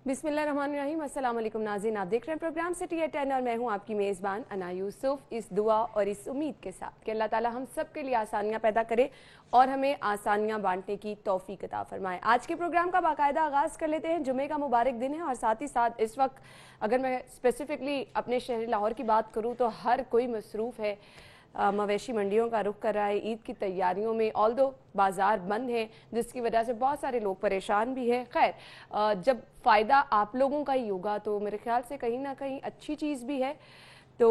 बिस्मिल्लाहिर्रहमानिर्रहीम। अस्सलाम वालेकुम नाज़रीन, आप देख रहे हैं प्रोग्राम सिटी एट 10 और मैं हूं आपकी मेज़बान अना यूसुफ, इस दुआ और इस उम्मीद के साथ कि अल्लाह ताला हम सब के लिए आसानियां पैदा करे और हमें आसानियां बांटने की तौफीक अता फरमाए। आज के प्रोग्राम का बाकायदा आगाज़ कर लेते हैं। जुमे का मुबारक दिन है और साथ ही साथ इस वक्त अगर मैं स्पेसिफिकली अपने शहर लाहौर की बात करूँ तो हर कोई मसरूफ़ है, मवेशी मंडियों का रुख कर रहा है ईद की तैयारियों में। ऑल्दो बाज़ार बंद है जिसकी वजह से बहुत सारे लोग परेशान भी हैं। खैर, जब फ़ायदा आप लोगों का ही होगा तो मेरे ख्याल से कहीं ना कहीं अच्छी चीज़ भी है। तो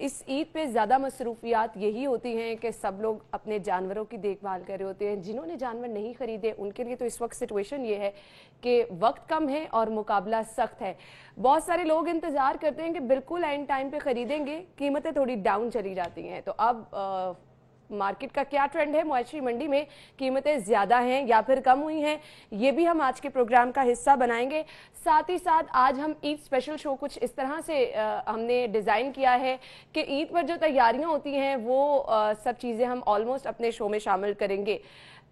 इस ईद पे ज़्यादा मसरूफियात यही होती हैं कि सब लोग अपने जानवरों की देखभाल कर रहे होते हैं। जिन्होंने जानवर नहीं ख़रीदे उनके लिए तो इस वक्त सिचुएशन ये है कि वक्त कम है और मुकाबला सख्त है। बहुत सारे लोग इंतज़ार करते हैं कि बिल्कुल एंड टाइम पे ख़रीदेंगे, कीमतें थोड़ी डाउन चली जाती हैं। तो अब मार्केट का क्या ट्रेंड है, मवेशी मंडी में कीमतें ज़्यादा हैं या फिर कम हुई हैं, ये भी हम आज के प्रोग्राम का हिस्सा बनाएंगे। साथ ही साथ आज हम ईद स्पेशल शो कुछ इस तरह से हमने डिज़ाइन किया है कि ईद पर जो तैयारियां होती हैं वो सब चीज़ें हम ऑलमोस्ट अपने शो में शामिल करेंगे।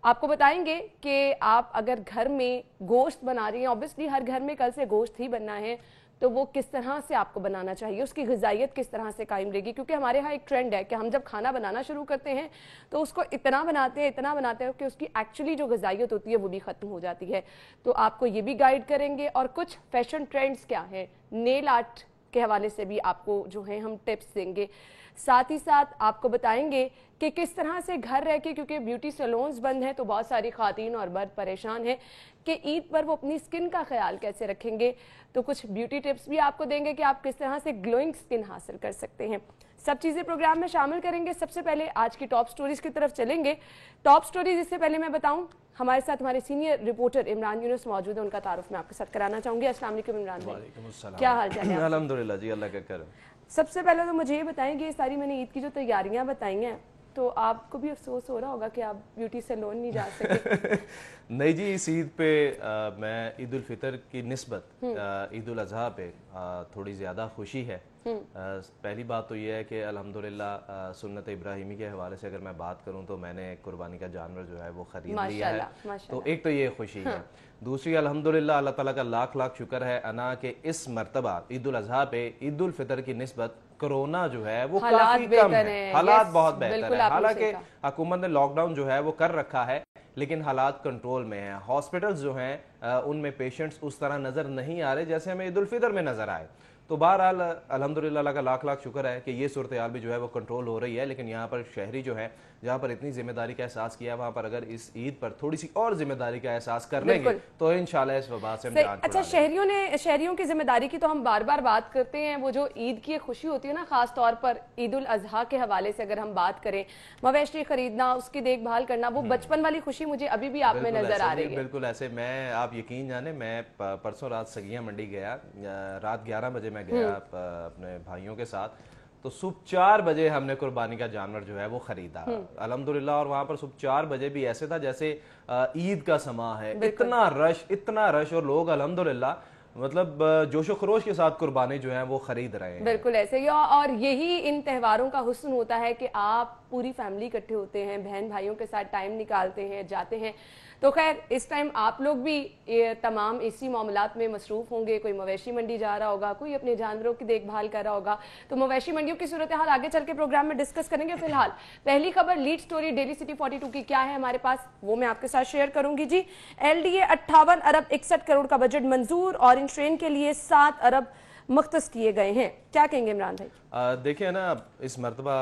आपको बताएंगे कि आप अगर घर में गोश्त बना रही हैं, ऑब्वियसली हर घर में कल से गोश्त ही बनना है, तो वो किस तरह से आपको बनाना चाहिए, उसकी ग़िज़ाइयत किस तरह से कायम रहेगी। क्योंकि हमारे यहाँ एक ट्रेंड है कि हम जब खाना बनाना शुरू करते हैं तो उसको इतना बनाते हैं कि उसकी एक्चुअली जो ग़िज़ाइयत होती है वो भी ख़त्म हो जाती है। तो आपको ये भी गाइड करेंगे और कुछ फैशन ट्रेंड्स क्या हैं, नेल आर्ट के हवाले से भी आपको जो है हम टिप्स देंगे। साथ ही साथ आपको बताएंगे कि किस तरह से घर रह के, क्योंकि ब्यूटी सैलून्स बंद हैं तो बहुत सारी ख़वातीन और मर्द परेशान हैं कि ईद पर वो अपनी स्किन का ख्याल कैसे रखेंगे। तो कुछ ब्यूटी टिप्स भी आपको देंगे कि आप किस तरह से ग्लोइंग स्किन हासिल कर सकते हैं। सब चीज़ें प्रोग्राम में शामिल करेंगे। सबसे पहले आज की टॉप स्टोरीज की तरफ चलेंगे। टॉप स्टोरीज इससे पहले मैं बताऊं, हमारे साथ हमारे सीनियर रिपोर्टर इमरान यूनुस मौजूद है, उनका तारुफ मैं आपके साथ कराना चाहूँगी। अस्सलाम वालेकुम इमरान भाई, क्या हाल चाल है? अल्हम्दुलिल्लाह जी, अल्लाह का करम। सबसे पहले तो मुझे ये बताएं कि सारी मैंने ईद की जो तैयारियां बताई हैं तो आपको भी अफसोस हो रहा होगा कि आप ब्यूटी सैलून नहीं जा सके। नहीं जी, इस ईद पे मैं ईद उल फितर की निस्बत ईद उल अजहा पे थोड़ी ज़्यादा खुशी है। पहली बात तो ये है कि अल्हम्दुलिल्लाह सुन्नत इब्राहिमी के हवाले से अगर मैं बात करूं तो मैंने कुर्बानी का जानवर जो है वो ख़रीद लिया है, तो एक तो ये खुशी है। दूसरी अल्हम्दुलिल्लाह अल्लाह ताला का लाख लाख शुक्र है अना के इस मरतबा ईद उल अजहा पे ईद उल फितर की निस्बत कोरोना जो है वो काफी कम है, हालात बहुत बेहतर है। हालांकि हुकूमत ने लॉकडाउन जो है वो कर रखा है लेकिन हालात कंट्रोल में है। हॉस्पिटल्स जो हैं उनमें पेशेंट्स उस तरह नज़र नहीं आ रहे जैसे हमें ईद उल फितर में नज़र आए। तो बहरहाल अल्हम्दुलिल्लाह अल्लाह का लाख लाख शुक्र है कि ये सूरत हाल भी जो है वो कंट्रोल हो रही है। लेकिन यहाँ पर शहरी जो है, जहाँ पर इतनी जिम्मेदारी का एहसास किया, वहाँ पर अगर इस ईद पर थोड़ी सी और जिम्मेदारी का एहसास कर लेंगे तो इंशाल्लाह इस वबा से हम जान अच्छा, शहरियों की जिम्मेदारी की तो हम बार बार बात करते हैं। वो जो ईद की खुशी होती है ना, खास तौर पर ईद उल अजहा के हवाले से अगर हम बात करें, मवेशी खरीदना, उसकी देखभाल करना, वो बचपन वाली खुशी मुझे अभी भी आप में नजर आ रही है। बिल्कुल ऐसे मैं, आप यकीन जाने, मैं परसों रात सगिया मंडी गया, रात 11 बजे मैं गया अपने भाइयों के साथ, तो सुबह 4 बजे हमने कुर्बानी का जानवर जो है वो खरीदा अल्हम्दुलिल्लाह। और वहां पर सुबह 4 बजे भी ऐसे था जैसे ईद का समा है, इतना रश और लोग अल्हम्दुलिल्लाह मतलब जोशो खरोश के साथ कुर्बानी जो है वो खरीद रहे हैं। बिल्कुल ऐसे ही, और यही इन त्योहारों का हुस्न होता है कि आप पूरी फैमिली इकट्ठे होते हैं, बहन भाइयों के साथ टाइम निकालते हैं, जाते हैं। तो खैर इस टाइम आप लोग भी तमाम इसी मामलात में मसरूफ़ होंगे। कोई मवेशी मंडी जा रहा होगा, कोई अपने जानवरों की देखभाल कर रहा होगा। तो मवेशी मंडियों की सूरत हाल आगे चल के प्रोग्राम में डिस्कस करेंगे। फिलहाल पहली खबर लीड स्टोरी डेली सिटी 42 की क्या है हमारे पास, वो मैं आपके साथ शेयर करूंगी जी। LDA 58 अरब 61 करोड़ का बजट मंजूर और इन ट्रेन के लिए 7 अरब मुख्तस किए गए हैं। क्या कहेंगे इमरान भाई? देखिए ना, इस मरतबा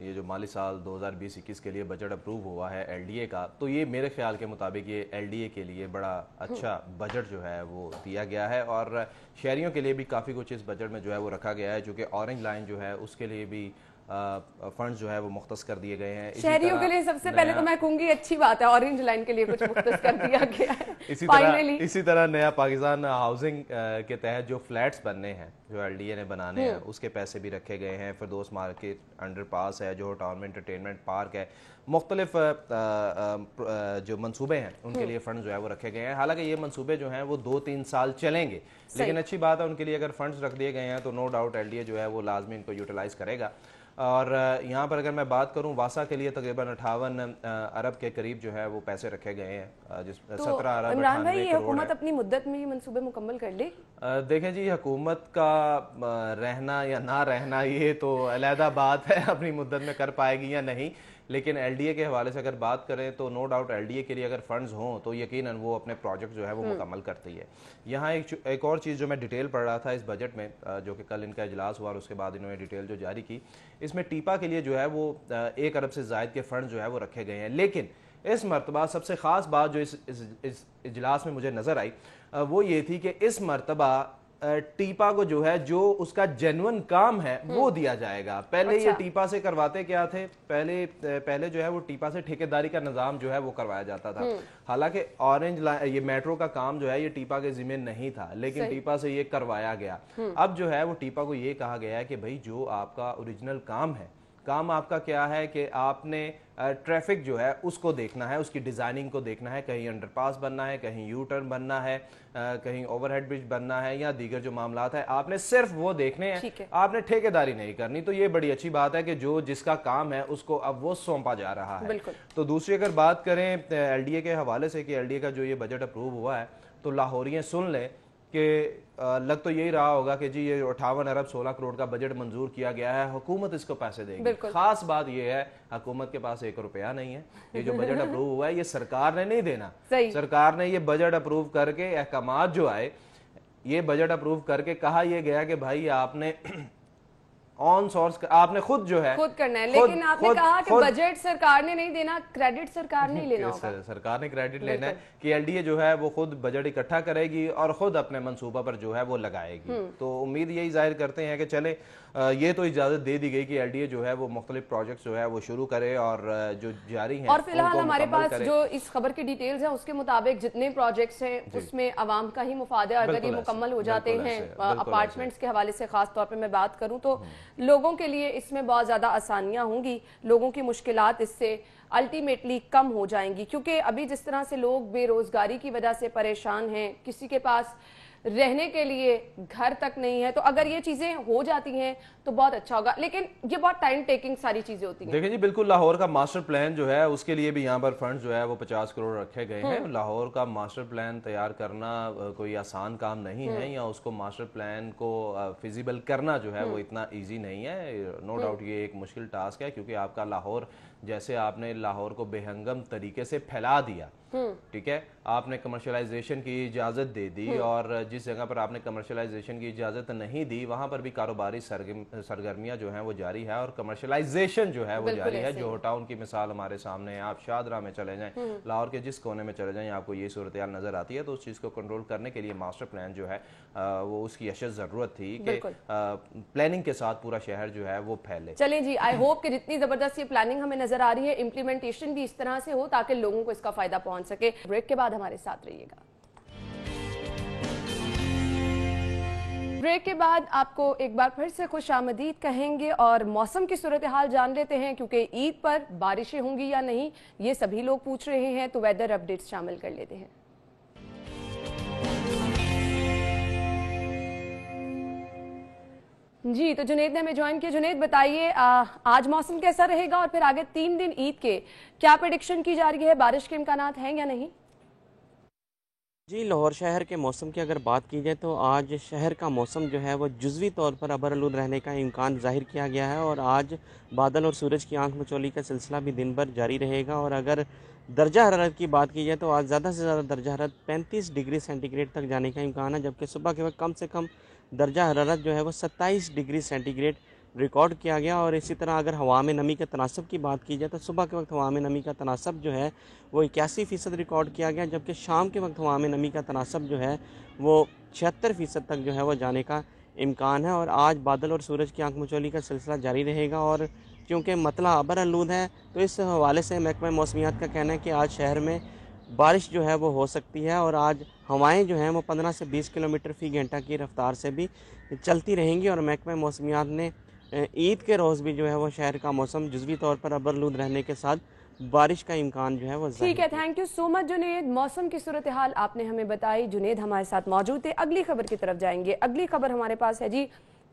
ये जो माली साल 2020-21 के लिए बजट अप्रूव हुआ है LDA का, तो ये मेरे ख्याल के मुताबिक ये LDA के लिए बड़ा अच्छा बजट जो है वो दिया गया है। और शहरियों के लिए भी काफ़ी कुछ इस बजट में जो है वो रखा गया है, जो कि ऑरेंज लाइन जो है उसके लिए भी फंड जो है वो मुख्तस कर दिए गए हैं। शहरियों के लिए सबसे पहले तो मैं कहूंगी अच्छी बात है, ऑरेंज लाइन के लिए कुछ मुख्तस कर दिया गया है। इसी तरह नया पाकिस्तान हाउसिंग के तहत जो फ्लैट्स बनने हैं, जो LDA ने बनाने हैं, उसके पैसे भी रखे गए हैं। फिरदौस मार्केट अंडरपास है, जो टाउन में एंटरटेनमेंट पार्क है, मुख्तलिफ जो मंसूबे हैं उनके लिए फंड जो है वो रखे गए हैं। हालांकि ये मंसूबे जो हैं वो 2-3 साल चलेंगे, लेकिन अच्छी बात है उनके लिए अगर फंड्स रख दिए गए हैं तो नो डाउट LDA जो है वो लाजमी इनको यूटिलाइज करेगा। اور یہاں پر اگر میں بات کروں واسا کے لیے تقریباً 58 ارب کے قریب جو ہے وہ پیسے رکھے گئے ہیں، جس 17 ارب عمران 98 بھائی یہ کروڑ حکومت ہے۔ اپنی مدت میں یہ منصوبے مکمل کر لے؟ دیکھیں جی، حکومت کا رہنا یا نہ رہنا یہ تو علیحدہ بات ہے، اپنی مدت میں کر پائے گی یا نہیں، لیکن ایل ڈی اے کے حوالے سے اگر بات کریں تو no doubt L D A کے لیے اگر فنڈز ہوں تو یقیناً وہ اپنے پروجیکٹ جو ہے وہ مکمل کرتی ہے۔ یہاں ایک اور چیز جو میں ڈیٹیل پڑھ رہا تھا اس بجٹ میں، جو کہ کل ان کا اجلاس ہوا اور اس کے بعد انہوں نے ڈیٹیل جو جاری کی، اس میں ٹیپا کے لیے جو ہے وہ 1 ارب سے زائد کے فنڈ جو ہے وہ رکھے گئے ہیں، لیکن اس مرتبہ سب سے خاص بات جو اس اجلاس میں مجھے نظر آئی وہ یہ تھی کہ اس مرتبہ ٹیپا کو جو ہے جو اس کا جینون کام ہے وہ دیا جائے گا۔ پہلے یہ ٹیپا سے کرواتے کیا تھے، پہلے جو ہے وہ ٹیپا سے ٹھیکیداری کا نظام جو ہے وہ کروایا جاتا تھا، حالانکہ اورنج یہ میٹرو کا کام جو ہے یہ ٹیپا کے ذمہ نہیں تھا، لیکن ٹیپا سے یہ کروایا گیا۔ اب جو ہے وہ ٹیپا کو یہ کہا گیا ہے کہ بھائی جو آپ کا اوریجنل کام ہے، کام آپ کا کیا ہے کہ آپ نے ٹریفک جو ہے اس کو دیکھنا ہے، اس کی ڈیزائننگ کو دیکھنا ہے، کہیں انڈر پاس بننا ہے، کہیں یو ٹرن بننا ہے، کہیں اوور ہیڈ برج بننا ہے یا دیگر جو معاملات ہیں آپ نے صرف وہ دیکھنے ہیں، آپ نے ٹھیکیداری نہیں کرنی۔ تو یہ بڑی اچھی بات ہے کہ جو جس کا کام ہے اس کو اب وہ سونپا جا رہا ہے۔ تو دوسری اگر بات کریں ایل ڈی اے کے حوالے سے کہ ایل ڈی اے کا جو یہ بجٹ اپروو ہوا ہے تو لاہوریے سن لیں کہ لگ تو یہی رہا ہوگا کہ جی یہ 58 ارب 16 کروڑ کا بجٹ منظور کیا گیا ہے، حکومت اس کو پیسے دے گی۔ خاص بات یہ ہے حکومت کے پاس 1 روپیہ نہیں ہے، یہ جو بجٹ اپروو ہوا ہے یہ سرکار نے نہیں دینا، سرکار نے یہ بجٹ اپروو کر کے احکامات جو آئے، یہ بجٹ اپروو کر کے کہا یہ گیا کہ بھائی آپ نے آن سورس آپ نے خود جو ہے خود کرنا ہے، لیکن آپ نے کہا کہ بجٹ سرکار نے نہیں دینا، کریڈٹ سرکار نے لینا ہوگا، سرکار نے کریڈٹ لینا ہے کہ ایل ڈی اے جو ہے وہ خود بجٹ اکٹھا کرے گی اور خود اپنے منصوبہ پر جو ہے وہ لگائے گی۔ تو امید یہی ظاہر کرتے ہیں کہ چلے یہ تو اجازت دے دی گئی کہ ایل ڈی اے جو ہے وہ مختلف پروجیکٹس جو ہے وہ شروع کرے اور جو جاری ہیں اور فی الحال ہمارے پاس جو اس خبر کی ڈیٹیلز ہیں اس کے مطابق جتنے پروجیکٹس ہیں اس میں عوام کا ہی مفاد ہے، اگر یہ مکمل ہو جاتے ہیں اپارٹمنٹس کے حوالے سے خاص طور پہ میں بات کروں تو لوگوں کے لیے اس میں بہت زیادہ آسانیاں ہوں گی، لوگوں کی مشکلات اس سے الٹیمیٹلی کم ہو جائیں گی، کیونکہ ابھی جس طرح سے لوگ بے روزگاری کی وجہ سے پریشان ہیں، کسی کے پاس رہنے کے لیے گھر تک نہیں ہے، تو اگر یہ چیزیں ہو جاتی ہیں تو بہت اچھا ہوگا، لیکن یہ بہت ٹائم ٹیکنگ ساری چیزیں ہوتی ہیں۔ دیکھیں جی بالکل لاہور کا ماسٹر پلان جو ہے اس کے لیے بھی یہاں پر فنڈ جو ہے وہ 50 کروڑ رکھے گئے ہیں۔ لاہور کا ماسٹر پلان تیار کرنا کوئی آسان کام نہیں ہے، یا اس کو ماسٹر پلان کو فیزیبل کرنا جو ہے وہ اتنا ایزی نہیں ہے، نو ڈاؤٹ یہ ایک مشکل ٹاسک ہے، کیونکہ آپ کا لاہور جیسے آپ نے لاہور کو بے ہنگم طریقے سے پھیلا دیا، ٹھیک ہے، آپ نے کمرشلائزیشن کی اجازت دے دی، اور جس جگہ پر آپ نے کمرشلائزیشن کی اجازت نہیں دی وہاں پر بھی کاروباری سرگرمیاں جو ہیں وہ جاری ہے اور کمرشلائزیشن جو ہے وہ جاری ہے۔ جو ٹاؤن کی مثال ہمارے سامنے ہے، آپ شادرہ میں چلے جائیں، لاہور کے جس کونے میں چلے جائیں آپ کو یہ صورتحال نظر آتی ہے۔ تو اس چیز کو کنٹرول کرنے کے لیے ماسٹر پلان جو ہے وہ اس کی اشد ضرورت تھی کہ پلاننگ کے ساتھ پورا شہر جو ہے وہ پھیلے۔ چلیں جی، آئی ہوپ کہ جتنی زبردست یہ پلاننگ ہمیں نظر آ رہی ہے امپلیمنٹیشن بھی اس طرح سے ہو تاکہ لوگوں کو اس کا فائدہ پہنچ سکے۔ بریک کے بعد ہمارے ساتھ رہیے گا۔ بریک کے بعد آپ کو ایک بار پھر سے خوش آمدید کہیں گے اور موسم کی صورتحال جان لیتے ہیں، کیونکہ عید پر بارشیں ہوں گی یا نہیں یہ سبھی لوگ پوچھ رہے ہیں، تو ویدر اپڈیٹس شامل کر لیتے ہیں۔ جی تو جنید نے ہمیں جوائن کیا۔ جنید بتائیے آج موسم کیسا رہے گا اور پھر آگے 3 دن عید کے کیا پریڈکشن کی جا رہی ہے، بارش کے امکانات ہیں یا نہیں؟ جی لاہور شہر کے موسم کی اگر بات کی جائے تو آج شہر کا موسم جو ہے وہ جزوی طور پر ابرآلود رہنے کا امکان ظاہر کیا گیا ہے، اور آج بادل اور سورج کی آنکھ مچولی کا سلسلہ بھی دن بھر جاری رہے گا، اور اگر درجہ حرارت کی بات کی جائے تو آج زیادہ سے زیادہ درجہ حرارت 35 ڈگری سینٹی گریڈ تک جانے کا امکان ہے، جبکہ صبح کے وقت کم سے کم درجہ حرارت جو ہے وہ 27 ڈگری سینٹی گریڈ ریکارڈ کیا گیا۔ اور اسی طرح اگر ہوا میں نمی کے تناسب کی بات کی جائے تو صبح کے وقت ہوا میں نمی کا تناسب جو ہے وہ 81% ریکارڈ کیا گیا، جبکہ شام کے وقت ہوا میں نمی کا تناسب جو ہے وہ 76% تک جو ہے وہ جانے کا امکان ہے۔ اور آج بادل اور سورج کی آنکھ مچولی کا سلسلہ جاری رہے گا، اور چونکہ مطلع ابرآلود ہے تو اس حوالے سے محکمہ موسمیات کا کہنا ہے کہ آج شہر میں بارش جو ہے وہ ہو سکتی ہے، اور آج ہوائیں جو ہیں وہ 15 سے 20 کلومیٹر فی گھنٹہ کی رفتار سے بھی چلتی رہیں گی، اور محکمہ موسمیات نے عید کے روز بھی جو ہے وہ شہر کا موسم جزوی طور پر ابرآلود رہنے کے ساتھ بارش کا امکان جو ہے وہ ٹھیک ہے۔ تھینک یو سو مچ جنید، موسم کی صورتحال آپ نے ہمیں بتائی، جنید ہمارے ساتھ موجود تھے۔ اگلی خبر کی طرف جائیں گے۔ اگلی خبر ہمارے پاس ہے جی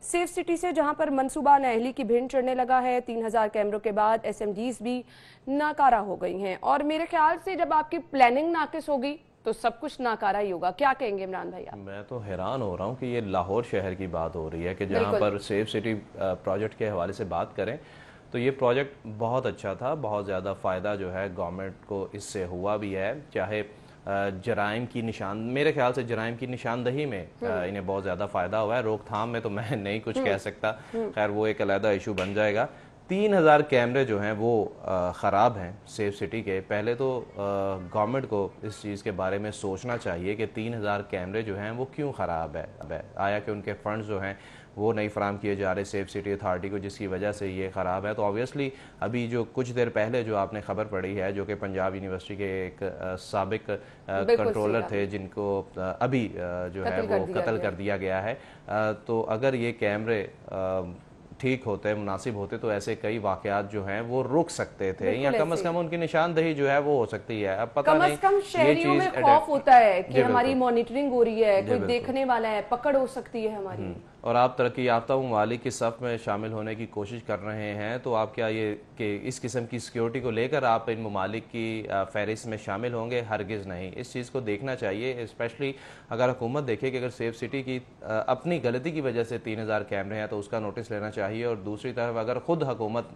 सेफ सिटी से जहां पर मंसूबा नाअहली की भिंड चढ़ने लगा है, 3000 कैमरों के बाद SMDs भी नाकारा हो गई हैं। और मेरे ख्याल से जब आपकी प्लानिंग नाकिस होगी तो सब कुछ नाकारा ही होगा। क्या कहेंगे इमरान भैया? मैं तो हैरान हो रहा हूँ कि ये लाहौर शहर की बात हो रही है कि जहाँ पर सेफ सिटी प्रोजेक्ट के हवाले से बात करें तो ये प्रोजेक्ट बहुत अच्छा था, बहुत ज़्यादा फ़ायदा जो है गवर्नमेंट को इससे हुआ भी है। चाहे जराइम की मेरे ख्याल से जराइम की निशानदही में इन्हें बहुत ज़्यादा फ़ायदा हुआ है। रोकथाम में तो मैं नहीं कुछ कह सकता, खैर वो एक अलग इशू बन जाएगा। 3000 कैमरे जो हैं वो ख़राब हैं सेफ सिटी के। पहले तो गवर्नमेंट को इस चीज़ के बारे में सोचना चाहिए कि 3000 कैमरे जो हैं वो क्यों ख़राब है। आया कि उनके फंड्स जो हैं वो नहीं फराम किए जा रहे सेफ सिटी अथॉरिटी को, जिसकी वजह से ये ख़राब है। तो ऑब्वियसली अभी जो कुछ देर पहले जो आपने खबर पढ़ी है, जो कि पंजाब यूनिवर्सिटी के एक साबिक कंट्रोलर थे जिनको अभी जो है वो कत्ल कर दिया गया है, तो अगर ये कैमरे ठीक होते, मुनासिब होते तो ऐसे कई वाकयात जो हैं वो रुक सकते थे, या कम से कम उनकी निशानदही जो है वो हो सकती है। अब पता नहीं, कम शहरियों में खौफ होता है कि हमारी मॉनिटरिंग हो रही है, कोई देखने वाला है, पकड़ हो सकती है हमारी। और आप तरक्की याफ्ता ममालिक की सफ़ में शामिल होने की कोशिश कर रहे हैं, तो आप क्या ये कि इस किस्म की सिक्योरिटी को लेकर आप इन ममालिक की फहरिस्त में शामिल होंगे? हरगिज़ नहीं। इस चीज़ को देखना चाहिए, स्पेशली अगर हुकूमत देखे कि अगर सेफ सिटी की अपनी गलती की वजह से 3000 कैमरे हैं तो उसका नोटिस लेना चाहिए। और दूसरी तरफ अगर ख़ुद हुकूमत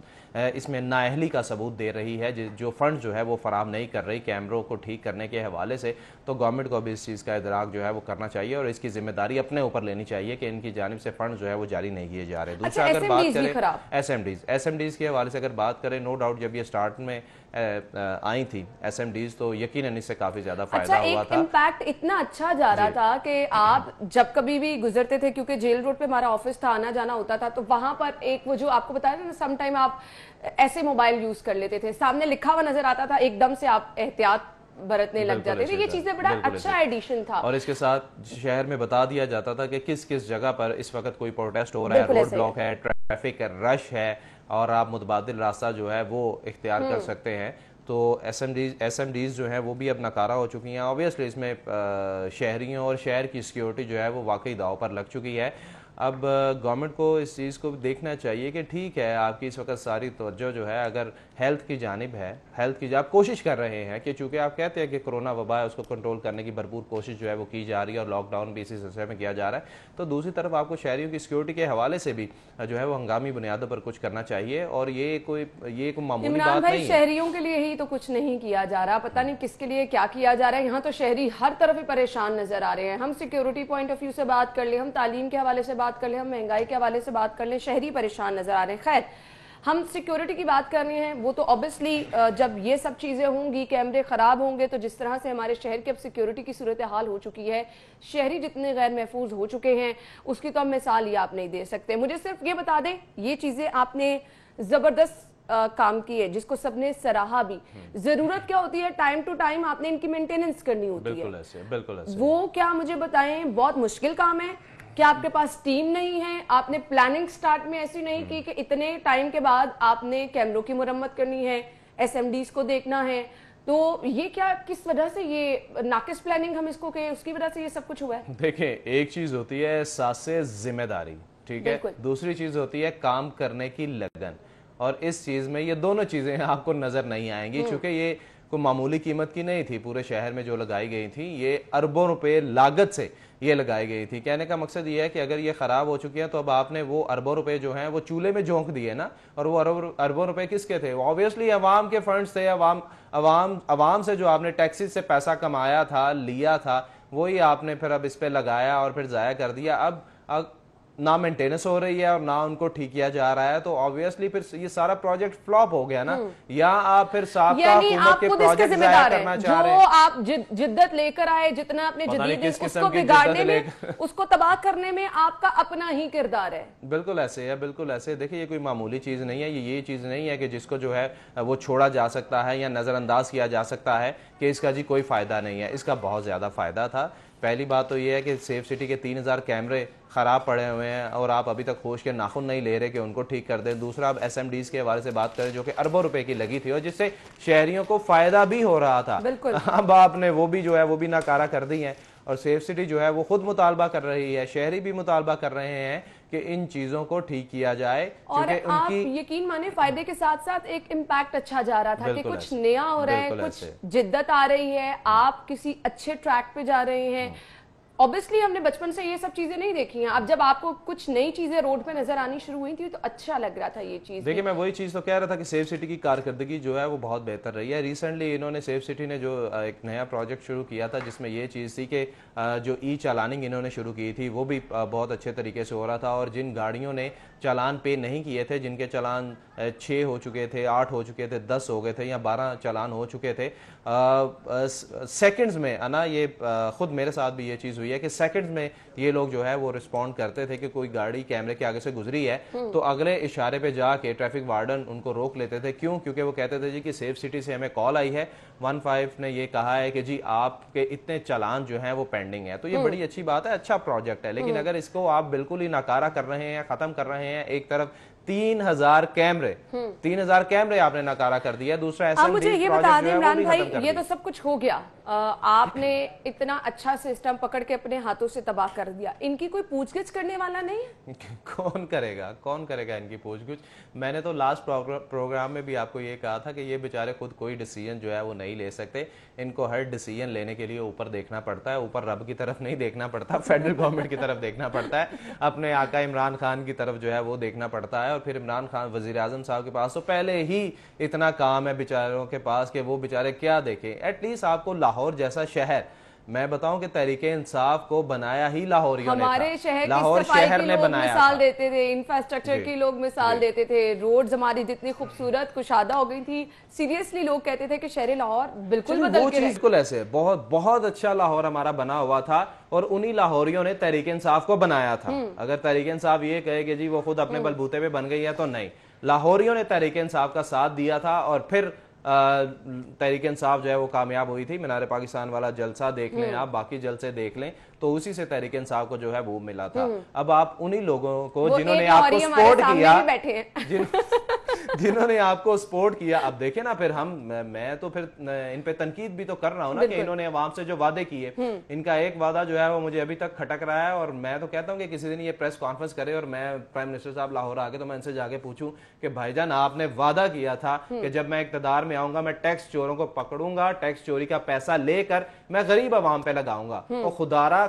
इसमें नाअहली का सबूत दे रही है, जो फ़ंड जो है वो फ़राम नहीं कर रही कैमरों को ठीक करने के हवाले से, तो गवर्नमेंट को भी इस चीज़ का इदराक जो है वो करना चाहिए और इसकी जिम्मेदारी अपने ऊपर लेनी चाहिए कि इनकी जानिब से फंड जो है वो जारी नहीं किए जा रहे। दूसरा अगर बात करें SMDs के हवाले से अगर बात करें, नो डाउट जब ये स्टार्ट में आई थी SMDs तो यकीनन इससे काफी ज्यादा फायदा हुआ था। इम्पैक्ट इतना अच्छा जा रहा था कि आप जब कभी भी गुजरते थे, क्योंकि जेल रोड पे हमारा ऑफिस था, आना जाना होता था, तो वहां पर एक वो जो आपको बताया ना, सम टाइम आप ऐसे मोबाइल यूज कर लेते थे, सामने लिखा हुआ नजर आता था, एकदम से आप एहतियात बरतने लग जाते थे। ये चीजें बड़ा अच्छा एडिशन था। और इसके साथ शहर में बता दिया जाता था कि किस किस जगह पर इस वक्त कोई प्रोटेस्ट हो रहा है, रोड ब्लॉक है, ट्रैफिक रश है और आप मुतबादिल रास्ता जो है वो इख्तियार कर सकते हैं। तो SMDs जो है वो भी अब नकारा हो चुकी हैं। ऑब्वियसली इसमें शहरियों और शहर की सिक्योरिटी जो है वो वाकई दाव पर लग चुकी है। अब गवर्नमेंट को इस चीज़ को देखना चाहिए कि ठीक है, आपकी इस वक्त सारी तवज्जो जो है अगर हेल्थ की जानिब है, हेल्थ की आप कोशिश कर रहे हैं कि चूँकि आप कहते हैं कि कोरोना वबा है उसको कंट्रोल करने की भरपूर कोशिश जो है वो की जा रही है और लॉकडाउन भी इसी सिलसिले में किया जा रहा है, तो दूसरी तरफ आपको शहरियों की सिक्योरिटी के हवाले से भी जो है वो हंगामी बुनियादों पर कुछ करना चाहिए। और ये कोई मामूली बात नहीं है। शहरियों के लिए ही तो कुछ नहीं किया जा रहा, पता नहीं किसके लिए क्या किया जा रहा है। यहाँ तो शहरी हर तरफ ही परेशान नजर आ रहे हैं। हम सिक्योरिटी पॉइंट ऑफ व्यू से बात कर ले, हम तालीम के हवाले से बात कर ले, हम महंगाई के हवाले से बात कर ले, शहरी परेशान नजर आ रहे हैं। खैर, हम सिक्योरिटी की बात कर रहे हैं, वो तो ऑब्वियसली जब ये सब चीजें होंगी, कैमरे खराब होंगे, तो जिस तरह से हमारे शहर की अब सिक्योरिटी की सूरत हाल हो चुकी है, शहरी जितने गैर महफूज हो चुके हैं, उसकी तो हम मिसाल ही आप नहीं दे सकते। मुझे सिर्फ ये बता दें, ये चीजें आपने जबरदस्त काम की है, जिसको सबने सराहा भी। जरूरत क्या होती है, टाइम टू टाइम आपने इनकी मेंटेनेंस करनी होती है। बिल्कुल ऐसे। वो क्या मुझे बताएं, बहुत मुश्किल काम है। क्या आपके पास टीम नहीं है? आपने प्लानिंग स्टार्ट में ऐसी नहीं की कि इतने टाइम के बाद आपने कैमरों की मुरम्मत करनी है, SMDs को देखना है? तो ये क्या, किस वजह से ये नाकिस प्लानिंग हम इसको कहें, उसकी वजह से ये सब कुछ हुआ है? देखें, एक चीज होती है एहसास जिम्मेदारी, ठीक है, दूसरी चीज होती है काम करने की लगन। और इस चीज में ये दोनों चीजें आपको नजर नहीं आएंगी, क्योंकि ये कोई मामूली कीमत की नहीं थी। पूरे शहर में जो लगाई गई थी, ये अरबों रुपए लागत से ये लगाई गई थी। कहने का मकसद ये है कि अगर ये खराब हो चुकी है तो अब आपने वो अरबों रुपए जो हैं वो चूल्हे में झोंक दिए ना। और वो अरबों रुपए किसके थे? ऑब्वियसली अवाम के फंड्स थे। अवाम से जो आपने टैक्सेस से पैसा कमाया था, लिया था, वही आपने फिर अब इस पे लगाया और फिर जाया कर दिया। अब ना मेंटेनेंस हो रही है और ना उनको ठीक किया जा रहा है, तो ऑब्वियसली फिर ये सारा प्रोजेक्ट फ्लॉप हो गया ना। या आप फिर साबका हुकूमत के प्रोजेक्ट जाया करना चाह रहे हैं। जो आप जिद्दत लेकर आए, जितना अपने जदीद उसको बिगाड़ने में, उसको तबाह करने में आपका अपना ही किरदार है। बिल्कुल ऐसे है, बिल्कुल ऐसे। देखिए, ये कोई मामूली चीज नहीं है। ये चीज नहीं है कि जिसको जो है वो छोड़ा जा सकता है या नजरअंदाज किया जा सकता है कि इसका जी कोई फायदा नहीं है। इसका बहुत ज्यादा फायदा था। पहली बात तो ये है कि सेफ सिटी के 3000 कैमरे खराब पड़े हुए हैं और आप अभी तक होश के नाखून नहीं ले रहे कि उनको ठीक कर दें। दूसरा, आप SMDs के हवाले से बात करें जो कि अरबों रुपए की लगी थी और जिससे शहरियों को फायदा भी हो रहा था। अब आपने वो भी जो है वो भी नाकारा कर दी है। और सेफ सिटी जो है वो खुद मुतालबा कर रही है, शहरी भी मुतालबा कर रहे हैं کہ ان چیزوں کو ٹھیک کیا جائے, اور کیونکہ آپ ان کی یقین مانے فائدے کے ساتھ ساتھ ایک امپیکٹ اچھا جا رہا تھا کہ بالکل کچھ ایسے, نیا ہو رہا ہے, بالکل کچھ ایسے. جدت آ رہی ہے, آپ کسی اچھے ٹریک پہ جا رہے ہیں. اوبیسلی ہم نے بچپن سے یہ سب چیزیں نہیں دیکھی ہیں, اب جب آپ کو کچھ نئی چیزیں روڈ پہ نظر آنی شروع ہوئی تھی تو اچھا لگ رہا تھا یہ چیز. دیکھیں میں وہی چیز تو کہہ رہا تھا کہ سیف سٹی کی کارکردگی جو ہے وہ بہت بہتر رہی ہے. ریسنٹلی انہوں نے سیف سٹی نے جو ایک نیا پروجیکٹ شروع کیا تھا جس میں یہ چیز تھی کہ جو ای چالاننگ انہوں نے شروع کی تھی وہ بھی بہت اچھے طریقے سے ہو رہا تھا, اور جن گاڑیوں نے چالان پے نہیں کیے تھے, جن کے چالان 6 ہو چکے تھے, 8 ہو چکے تھے, 10 ہو گئے تھے یا 12 چالان ہو چکے تھے, سیکنڈز میں انا یہ خود میرے ساتھ بھی یہ چیز ہوئی ہے کہ سیکنڈز میں یہ لوگ جو ہے وہ رسپونڈ کرتے تھے کہ کوئی گاڑی کیمرے کے آگے سے گزری ہے تو اگلے اشارے پہ جا کے ٹریفک وارڈن ان کو روک لیتے تھے. کیوں؟ کیونکہ وہ کہتے تھے جی کہ سیف سٹی سے ہمیں کال آئی ہے, 15 نے یہ کہا ہے کہ جی آپ کے اتنے چالان جو ہیں وہ پینڈنگ ہے. تو یہ بڑی اچھی بات ہے, اچھا پروجیکٹ ہے, لیکن اگر اس کو آپ بالکل ہی ناکارہ کر رہے ہیں, ختم کر رہے ہیں, ایک طرف 3000 کیمرے آپ نے ناکارہ کر دیا, دوسرا ایسا مجھے یہ بتا دیں عمران بھائی, یہ تو سب کچھ ہو گیا, آپ نے اتنا اچھا سسٹم پکڑ کے اپنے ہاتھوں سے تباہ کر دیا, ان کی کوئی پوچھ گچھ کرنے والا نہیں ہے؟ کون کرے گا ان کی پوچھ گچھ. میں نے تو لاسٹ پروگرام میں بھی آپ کو یہ کہا تھا کہ یہ بیچارے خود کوئی ڈیسیژن جو ہے وہ نہیں لے سکتے, ان کو ہر ڈیسیژن لینے کے لیے اوپر دیکھنا پڑتا ہے, اوپر رب کی طرف نہیں دیکھنا پڑتا, فیڈرل گورنمنٹ کی طرف دیکھنا پڑتا ہے, اپنے آقا عمران خان کی طرف جو ہے وہ دیکھنا پڑتا ہے. اور پھر عمران خان وزیر اعظم صاحب کے پاس تو پہلے ہی اتنا کام ہے بیچاروں کے پاس کہ وہ بیچارے کیا دیکھیں. ایٹ لیسٹ آپ کو لاہور جیسا شہر, میں بتاؤں کہ تحریک انصاف کو بنایا ہی لاہوریوں نے تھا, ہمارے شہر لاہور کی صفائی شہر کے نے لوگ بنایا مثال دیتے تھے, انفراسٹرکچر کی لوگ مثال دیتے تھے, روڈز ہماری جتنی خوبصورت کشادہ ہو گئی تھی, سیریسلی لوگ کہتے تھے کہ شہر لاہور بالکل بدل وہ کے چیز کو ایسے بہت اچھا لاہور ہمارا بنا ہوا تھا, اور انہی لاہوریوں نے تحریک انصاف کو بنایا تھا. اگر تحریک انصاف یہ کہے کہ جی وہ خود اپنے بلبوتے پہ بن گئی ہے تو نہیں, لاہوریوں نے تحریک انصاف کا ساتھ دیا تھا, اور پھر تحریک انصاف جو ہے وہ کامیاب ہوئی تھی. مینار پاکستان والا جلسہ دیکھ لیں آپ, باقی جلسے دیکھ لیں, تو اسی سے تحریک انصاف کو جو ہے وہ ملا تھا. اب آپ انہی لوگوں کو جنہوں نے آپ کو سپورٹ کیا, جنہوں نے آپ کو سپورٹ کیا, اب دیکھیں نا پھر میں تو پھر ان پہ تنقید بھی تو کر رہا ہوں نا کہ انہوں نے عوام سے جو وعدے کیے, ان کا ایک وعدہ جو ہے وہ مجھے ابھی تک کھٹک رہا ہے. اور میں تو کہتا ہوں کہ کسی دن یہ پریس کانفرنس کرے اور میں پرائم منسٹر صاحب لاہور آ کے تو میں ان سے جا کے پوچھوں کہ بھائی جان آپ نے وعدہ کیا تھا کہ جب میں اقتدار میں آؤں گا میں ٹیکس چوروں کو پکڑوں گا, ٹیکس چوری کا پیسہ لے کر میں غریب عوام پہ لگاؤں گا. تو خدارا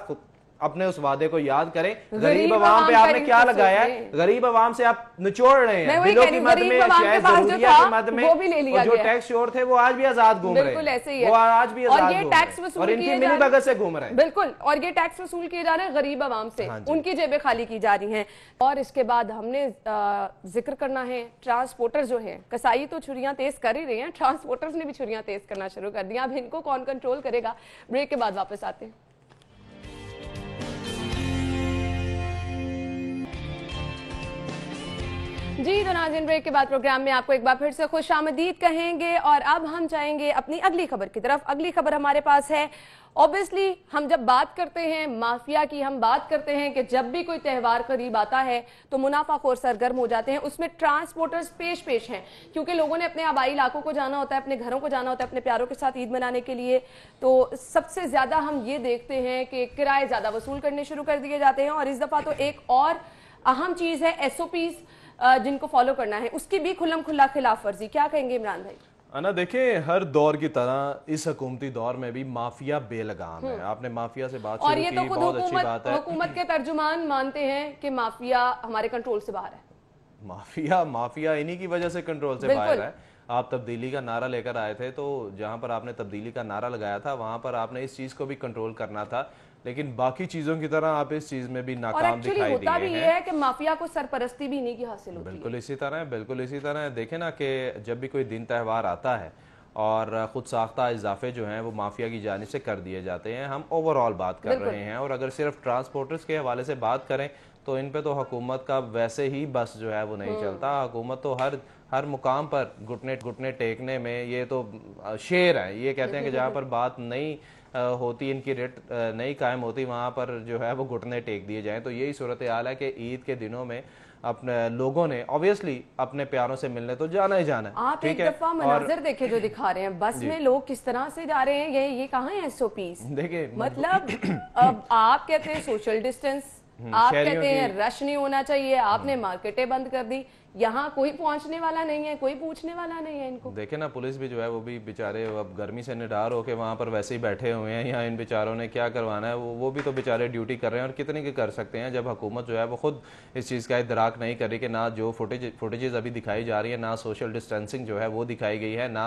اپنے اس وعدے کو یاد کریں. غریب عوام پہ آپ نے کیا لگایا ہے, غریب عوام سے آپ نچوڑ رہے ہیں, بلوں کی مد میں, اشیاء ضروریہ کی مد میں, اور جو ٹیکس چور تھے وہ آج بھی آزاد گھوم رہے ہیں, وہ آج بھی آزاد گھوم رہے ہیں, اور ان کی منی بگت سے گھوم رہے ہیں. بالکل, اور یہ ٹیکس وصول کیے جا رہے ہیں غریب عوام سے, ان کی جیبیں خالی کی جا رہی ہیں. اور اس کے بعد ہم نے ذکر کرنا ہے ٹرانسپورٹر جو ہیں, کسائی تو چھریاں تیز کر ہی رہے ہیں, ٹرانسپورٹرز نے بھی چھریاں تیز کرنا شروع کر دیا. اب ان کو کون کنٹرول کرے گا؟ بریک کے بعد واپس آتے ہیں. جی تو ناظرین, بریک کے بعد پروگرام میں آپ کو ایک بار پھر سے خوش آمدید کہیں گے, اور اب ہم جائیں گے اپنی اگلی خبر کی طرف. اگلی خبر ہمارے پاس ہے, اوبیسلی ہم جب بات کرتے ہیں مافیا کی, ہم بات کرتے ہیں کہ جب بھی کوئی تہوار قریب آتا ہے تو منافع خور سرگرم ہو جاتے ہیں. اس میں ٹرانسپورٹرز پیش ہیں, کیونکہ لوگوں نے اپنے آبائی علاقوں کو جانا ہوتا ہے, اپنے گھروں کو جانا ہوتا ہے اپنے پیاروں کے ساتھ عید منانے کے لیے. تو سب سے زیادہ ہم یہ دیکھتے ہیں کہ کرائے زیادہ وصول کرنے شروع کر دیے جاتے ہیں, اور اس دفعہ تو ایک اور اہم چیز ہے SOPs جن کو فالو کرنا ہے, اس کی بھی کھلم کھلا خلاف ورزی. کیا کہیں گے عمران بھائی؟ انا دیکھیں, ہر دور کی طرح اس حکومتی دور میں بھی مافیا بے لگام ہے. آپ نے مافیا سے بات شروع کی, اور یہ تو بہت اچھی بات ہے. حکومت کے ترجمان مانتے ہیں کہ مافیا ہمارے کنٹرول سے باہر ہے. مافیا انہی کی وجہ سے کنٹرول سے باہر ہے. آپ تبدیلی کا نعرہ لے کر آئے تھے, تو جہاں پر آپ نے تبدیلی کا نعرہ لگایا تھا وہاں پر آپ نے اس چیز کو بھی کنٹرول کرنا تھا, لیکن باقی چیزوں کی طرح آپ اس چیز میں بھی ناکام دکھائی دیے ہیں. اور ہوتا بھی یہ ہے کہ مافیا کو سرپرستی بھی نہیں کی حاصل ہوتی ہے. بالکل اسی طرح ہے. دیکھیں نا کہ جب بھی کوئی دن تہوار آتا ہے اور خود ساختہ اضافے جو ہیں وہ مافیا کی جانب سے کر دیے جاتے ہیں. ہم اوورآل بات کر رہے ہیں, اور اگر صرف ٹرانسپورٹرز کے حوالے سے بات کریں تو ان پہ تو حکومت کا ویسے ہی بس جو ہے وہ نہیں چلتا. حکومت تو ہر مقام پر گھٹنے ٹیکنے میں, یہ تو شیر ہے, یہ کہتے ہیں کہ جہاں پر بات نہیں ہوتی, ان کی ریٹ نہیں قائم ہوتی, وہاں پر جو ہے وہ گھٹنے ٹیک دیے جائیں. تو یہی صورتحال ہے کہ عید کے دنوں میں اپنے لوگوں نے اوبیسلی اپنے پیاروں سے ملنے تو جانا ہی جانا ہے. آپ ایک دفعہ مناظر دیکھیں جو دکھا رہے ہیں, بس میں لوگ کس طرح سے جا رہے ہیں, یہ کہاں ہے SOPs؟ دیکھیں مطلب اب آپ کہتے ہیں سوشل ڈسٹنس, आप कहते हैं रश नहीं होना चाहिए, आपने मार्केटें बंद कर दी, यहाँ कोई पहुंचने वाला नहीं है, कोई पूछने वाला नहीं है इनको। देखे ना, पुलिस भी जो है वो भी बेचारे अब गर्मी से निडार होके वहाँ पर वैसे ही बैठे हुए हैं। यहाँ इन बेचारों ने क्या करवाना है, वो भी तो बेचारे ड्यूटी कर रहे हैं, और कितनी की कर सकते हैं जब हुकूमत जो है वो खुद इस चीज़ का इदराक नहीं कर रही कि ना जो फुटेजेस अभी दिखाई जा रही है, ना सोशल डिस्टेंसिंग जो है वो दिखाई गई है, ना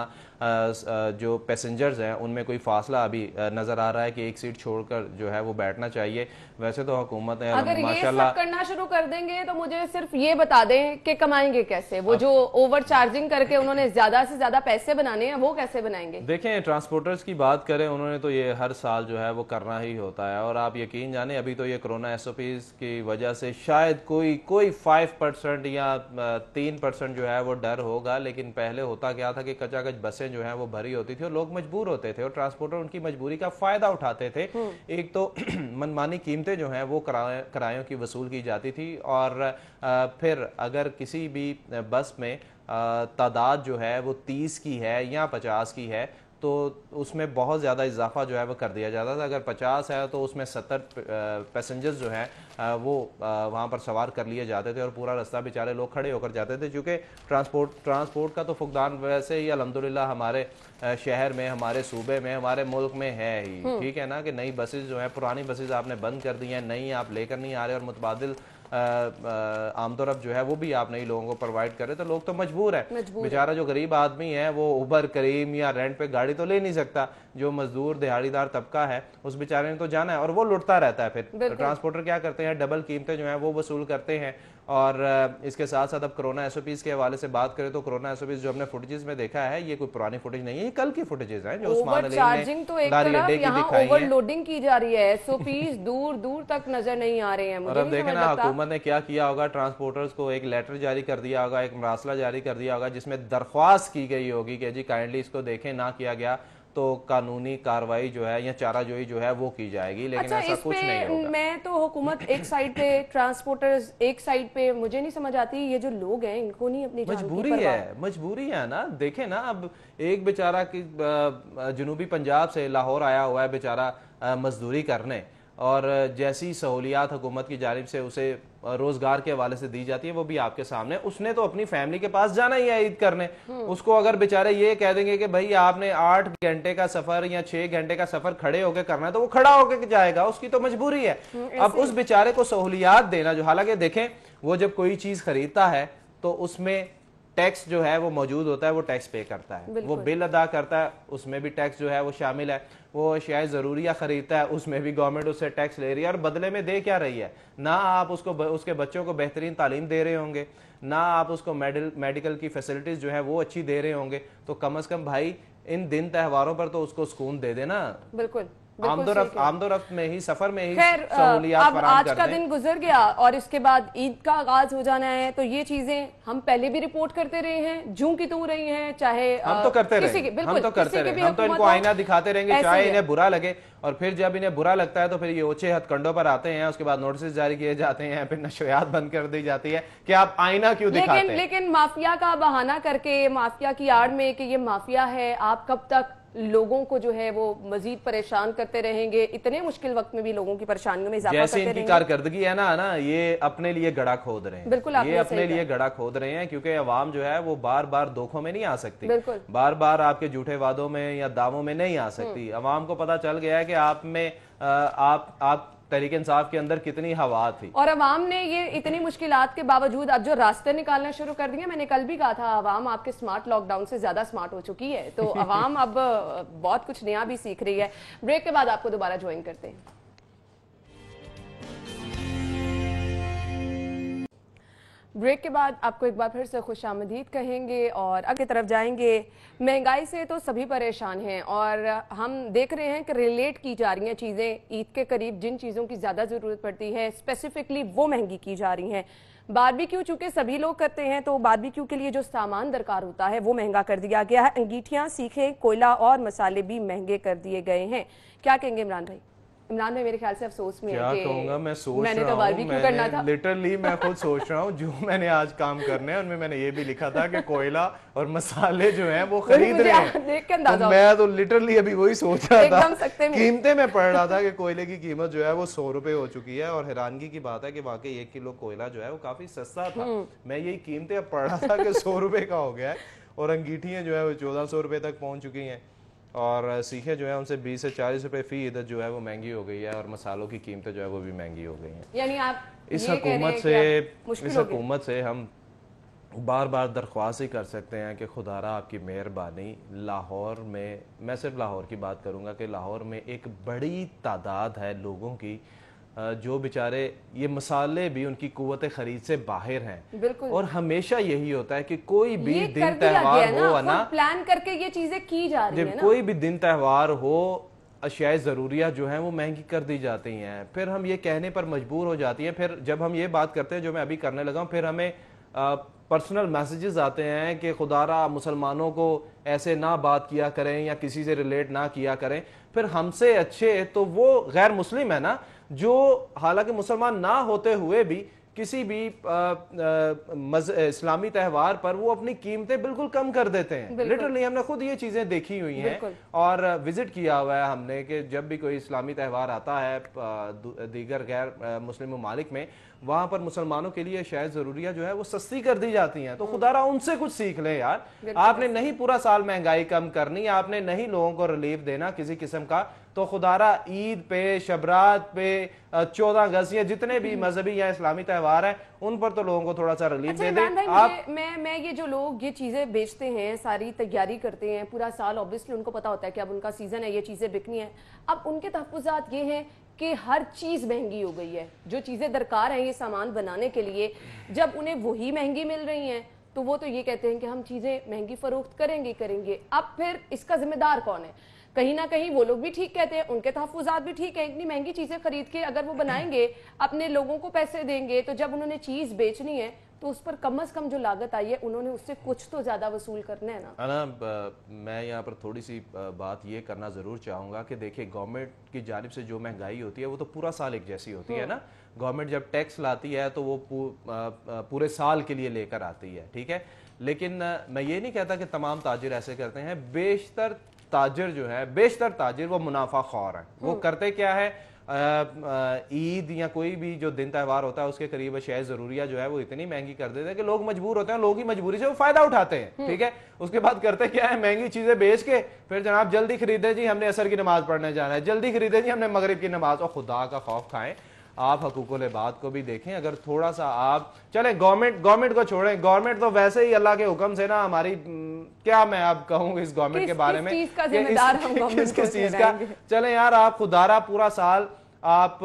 जो पैसेंजर्स हैं उनमें कोई फासला अभी नज़र आ रहा है कि एक सीट छोड़कर जो है वो बैठना चाहिए। वैसे तो हुकूमत है अगर ये सब माशाल्लाह करना शुरू कर देंगे तो मुझे सिर्फ ये बता दें कि कमाएंगे कैसे, वो जो ओवर चार्जिंग करके उन्होंने ज्यादा से ज्यादा पैसे बनाने हैं वो कैसे बनाएंगे। देखें, ट्रांसपोर्टर्स की बात करें, उन्होंने तो ये हर साल जो है वो करना ही होता है, और आप यकीन जाने अभी तो ये कोरोना SOPs की वजह से शायद कोई 5% या 3% जो है वो डर होगा, लेकिन पहले होता क्या था कि कचाकच बसें जो है वो भरी होती थी और लोग मजबूर होते थे और ट्रांसपोर्टर उनकी मजबूरी का फायदा उठाते थे। एक तो मनमानी कीमतें जो हैं वो किरायों की वसूल की जाती थी, और फिर अगर किसी भी बस में तादाद जो है वो 30 की है या 50 की है तो उसमें बहुत ज़्यादा इजाफा जो है वो कर दिया जाता था। अगर 50 है तो उसमें 70 पैसेंजर्स जो हैं वो वहाँ पर सवार कर लिए जाते थे और पूरा रास्ता बेचारे लोग खड़े होकर जाते थे। क्योंकि ट्रांसपोर्ट का तो फुकदान वैसे ही अल्हम्दुलिल्लाह हमारे शहर में, हमारे सूबे में, हमारे मुल्क में है ही, ठीक है ना, कि नई बसेस जो है, पुरानी बसेस आपने बंद कर दी हैं, नई आप लेकर नहीं आ रहे, और मुतबादिल आमदोरफ्त जो है वो भी आप नई लोगों को प्रोवाइड कर रहे, तो लोग तो मजबूर है। बेचारा जो गरीब आदमी है वो उबर, करीम या रेंट पे गाड़ी तो ले नहीं सकता। जो मजदूर दिहाड़ीदार तबका है उस बेचारे ने तो जाना है, और वो लुटता रहता है। फिर तो ट्रांसपोर्टर क्या करते हैं, डबल कीमतें जो है वो वसूल करते हैं। और इसके साथ साथ अब कोरोना SOPs के हवाले से बात करें तो कोरोना SOPs जो हमने फुटेजेस में देखा है, ये कोई पुरानी फुटेज नहीं है, ये कल की फुटेजेस हैं जो उस्मान अली चार्जिंग तो एक तरफ, यहाँ ओवरलोडिंग की जा रही है, SOPs दूर दूर तक नजर नहीं आ रहे हैं। और अब देखें ना, हुकूमत ने क्या किया होगा, ट्रांसपोर्टर्स को एक लेटर जारी कर दिया होगा, एक मरासला जारी कर दिया होगा जिसमें दरख्वास्त की गई होगी कि जी काइंडली इसको देखें, ना किया गया तो कानूनी कार्रवाई जो है या चाराजोई जो है वो की जाएगी। लेकिन ऐसा कुछ नहीं होगा। मैं तो हुकूमत एक साइड पे, ट्रांसपोर्टर्स एक साइड पे, मुझे नहीं समझ आती ये जो लोग हैं इनको नहीं अपनी मजबूरी है ना। देखें ना, अब एक बेचारा की जनूबी पंजाब से लाहौर आया हुआ है बेचारा मजदूरी करने, और जैसी सहूलियात हुकूमत की जानिब से उसे रोजगार के हवाले से दी जाती है वो भी आपके सामने। उसने तो अपनी फैमिली के पास जाना ही है ईद करने। उसको अगर बेचारे ये कह देंगे कि भाई आपने 8 घंटे का सफर या 6 घंटे का सफर खड़े होकर करना है, तो वो खड़ा होकर जाएगा, उसकी तो मजबूरी है। अब उस बेचारे को सहूलियात देना, जो हालांकि देखें वो जब कोई चीज खरीदता है तो उसमें टैक्स जो है वो मौजूद होता है, वो टैक्स पे करता है, वो बिल अदा करता है, उसमें भी टैक्स जो है वो शामिल है। वो अशियाए ज़रूरिया खरीदता है, उसमें भी गवर्नमेंट उससे टैक्स ले रही है, और बदले में दे क्या रही है? ना आप उसको, उसके बच्चों को बेहतरीन तालीम दे रहे होंगे, ना आप उसको मेडिकल की फैसिलिटीज जो है वो अच्छी दे रहे होंगे। तो कम अज कम भाई इन दिन त्योहारों पर तो उसको सुकून दे देना। बिल्कुल, आमदोरफ्त में ही, सफर में ही अब आज का दिन गुजर गया और इसके बाद ईद का आगाज हो जाना है, तो ये चीजें हम पहले भी रिपोर्ट करते रहे हैं, जूं की तू रही हैं, चाहे हम तो करते रहे, हम तो इनको आईना दिखाते रहेंगे, चाहे इन्हें बुरा लगे। और फिर जब इन्हें बुरा लगता है तो फिर ये ओछे हथकंडों पर आते हैं, उसके बाद नोटिस जारी किए जाते हैं, फिर नशरियात बंद कर दी जाती है कि आप आईना क्यों दिखाते हैं। लेकिन माफिया का बहाना करके, माफिया की आड़ में कि ये माफिया है, आप कब तक लोगों को जो है वो मजीद परेशान करते रहेंगे, इतने मुश्किल वक्त में भी लोगों की परेशानियों में इजाफा करते रहेंगे। जैसे इनकी कारकर्दगी है ना, ये अपने लिए गड़ा खोद रहे हैं। बिल्कुल, ये अपने लिए गड़ा खोद रहे हैं, क्योंकि अवाम जो है वो बार बार धोखों में नहीं आ सकती, बार बार आपके झूठे वादों में या दावों में नहीं आ सकती। अवाम को पता चल गया है कि आप में आप तहरीक इंसाफ के अंदर कितनी हवा थी, और अवाम ने ये इतनी मुश्किलात के बावजूद अब जो रास्ते निकालना शुरू कर दिए। मैंने कल भी कहा था, अवाम आपके स्मार्ट लॉकडाउन से ज्यादा स्मार्ट हो चुकी है, तो अवाम अब बहुत कुछ नया भी सीख रही है। ब्रेक के बाद आपको दोबारा ज्वाइन करते हैं। ब्रेक के बाद आपको एक बार फिर से खुश आमदीद कहेंगे और आगे तरफ जाएंगे। महंगाई से तो सभी परेशान हैं और हम देख रहे हैं कि रिलेट की जा रही हैं चीज़ें। ईद के करीब जिन चीज़ों की ज़्यादा ज़रूरत पड़ती है स्पेसिफिकली वो महंगी की जा रही हैं। बारबेक्यू चूँकि सभी लोग करते हैं तो बारबेक्यू के लिए जो सामान दरकार होता है वो महंगा कर दिया गया है। अंगीठियाँ, सीखें, कोयला और मसाले भी महंगे कर दिए गए हैं। क्या कहेंगे इमरान भाई? इमरान भाई मेरे ख्याल से अफसोस में क्या है कि कहूँगा, मैं सोच मैंने रहा तो हूँ, बारबेक्यू करना था। लिटरली मैं खुद सोच रहा हूँ जो मैंने आज काम करने हैं उनमें मैंने ये भी लिखा था कि कोयला और मसाले जो हैं वो खरीदने हैं। देख के अंदाजा तो मैं तो लिटरली अभी वही सोच रहा था, एकदम सख्ते में। कीमतें मैं पढ़ रहा था कि कोयले की कीमत जो है वो 100 रुपए हो चुकी है, और हैरानगी की बात है कि वाकई 1 किलो कोयला जो है वो काफी सस्ता था। मैं यही कीमतें अब पढ़ रहा था कि 100 रुपए का हो गया है, और अंगीठियां जो है वो 1400 रुपए तक पहुंच चुकी हैं, और सीखें जो है उनसे 20 से 40 रुपए फी इधर जो है वो महंगी हो गई है, और मसालों की कीमतें जो है वो भी महंगी हो गई हैं। यानी आप इस ये कह रहे हैं कि इस हुकूमत से हम बार बार दरख्वास्त ही कर सकते हैं कि खुदारा आपकी मेहरबानी, लाहौर में, मैं सिर्फ लाहौर की बात करूंगा कि लाहौर में एक बड़ी तादाद है लोगों की जो बेचारे ये मसाले भी उनकी कुव्वत खरीद से बाहर हैं। बिल्कुल। और हमेशा यही होता है कि कोई भी ये दिन कर दिया त्यौहार गया हो ना, प्लान करके ये चीजें की जा रही है जब ना। कोई भी दिन त्यौहार हो अशियाए ज़रूरियात जो हैं वो महंगी कर दी जाती हैं, फिर हम ये कहने पर मजबूर हो जाती हैं। फिर जब हम ये बात करते हैं जो मैं अभी करने लगा हूँ, फिर हमें पर्सनल मैसेजेस आते हैं कि खुदारा मुसलमानों को ऐसे ना बात किया करें या किसी से रिलेट ना किया करें। फिर हमसे अच्छे तो वो गैर मुस्लिम है ना, जो हालांकि मुसलमान ना होते हुए भी किसी भी इस्लामी त्यौहार पर वो अपनी कीमतें बिल्कुल कम कर देते हैं। लिटरली हमने खुद ये चीजें देखी हुई हैं और विजिट किया हुआ है हमने कि जब भी कोई इस्लामी त्यौहार आता है दीगर गैर मुस्लिम ममालिक में, वहां पर मुसलमानों के लिए शायद जरूरियात जो है वो सस्ती कर दी जाती हैं। तो खुदारा उनसे कुछ सीख लें यार। आपने नहीं पूरा साल महंगाई कम करनी, आपने नहीं लोगों को रिलीफ देना किसी किस्म का, तो खुदारा ईद पे, शबरात पे, 14 अगस्त या जितने भी मजहबी या इस्लामी त्यौहार है उन पर तो लोगों को थोड़ा सा रिलीफ दे दें। आप मैं ये जो लोग ये चीजें बेचते हैं, सारी तैयारी करते हैं पूरा साल, ऑब्वियसली उनको पता होता है कि अब उनका सीजन है, ये चीजें बिकनी है। अब उनके तहफ्फुज़ात ये हैं कि हर चीज महंगी हो गई है, जो चीजें दरकार हैं ये सामान बनाने के लिए, जब उन्हें वही महंगी मिल रही हैं तो वो तो ये कहते हैं कि हम चीजें महंगी फरोख्त करेंगे। अब फिर इसका जिम्मेदार कौन है? कहीं ना कहीं वो लोग भी ठीक कहते हैं, उनके तहफ्फुज़ात भी ठीक है। इतनी महंगी चीजें खरीद के अगर वो बनाएंगे, अपने लोगों को पैसे देंगे, तो जब उन्होंने चीज बेचनी है तो उस पर कम से कम जो लागत आई है उन्होंने उससे कुछ तो ज्यादा वसूल करना है ना। मैं यहाँ पर थोड़ी सी बात ये करना जरूर चाहूंगा कि देखिए, गवर्नमेंट की जानिब से जो महंगाई होती है वो तो पूरा साल एक जैसी होती है ना। गवर्नमेंट जब टैक्स लाती है तो वो पूरे साल के लिए लेकर आती है, ठीक है। लेकिन मैं ये नहीं कहता कि तमाम ताजिर ऐसे करते हैं। बेशतर ताजिर वो मुनाफा खौर है। वो करते क्या है, ईद या कोई भी जो दिन त्यौहार होता है उसके करीब अशियाए ज़रूरिया जो है वो इतनी महंगी कर देते हैं कि लोग मजबूर होते हैं, लोग ही मजबूरी से वो फायदा उठाते हैं, ठीक है। उसके बाद करते क्या है, महंगी चीजें बेच के फिर जनाब जल्दी खरीदे जी हमने असर की नमाज पढ़ने जाना है, जल्दी खरीदे जी हमने मगरिब की नमाज। और खुदा का खौफ खाएं, आप हकूकुल इबाद को भी देखें। अगर थोड़ा सा आप चले, गवर्नमेंट को छोड़ें, गवर्नमेंट तो वैसे ही अल्लाह के हुक्म से ना हमारी क्या मैं अब कहूँ इस गवर्नमेंट के बारे में, किस चीज का। चले यार, आप खुदारा पूरा साल आप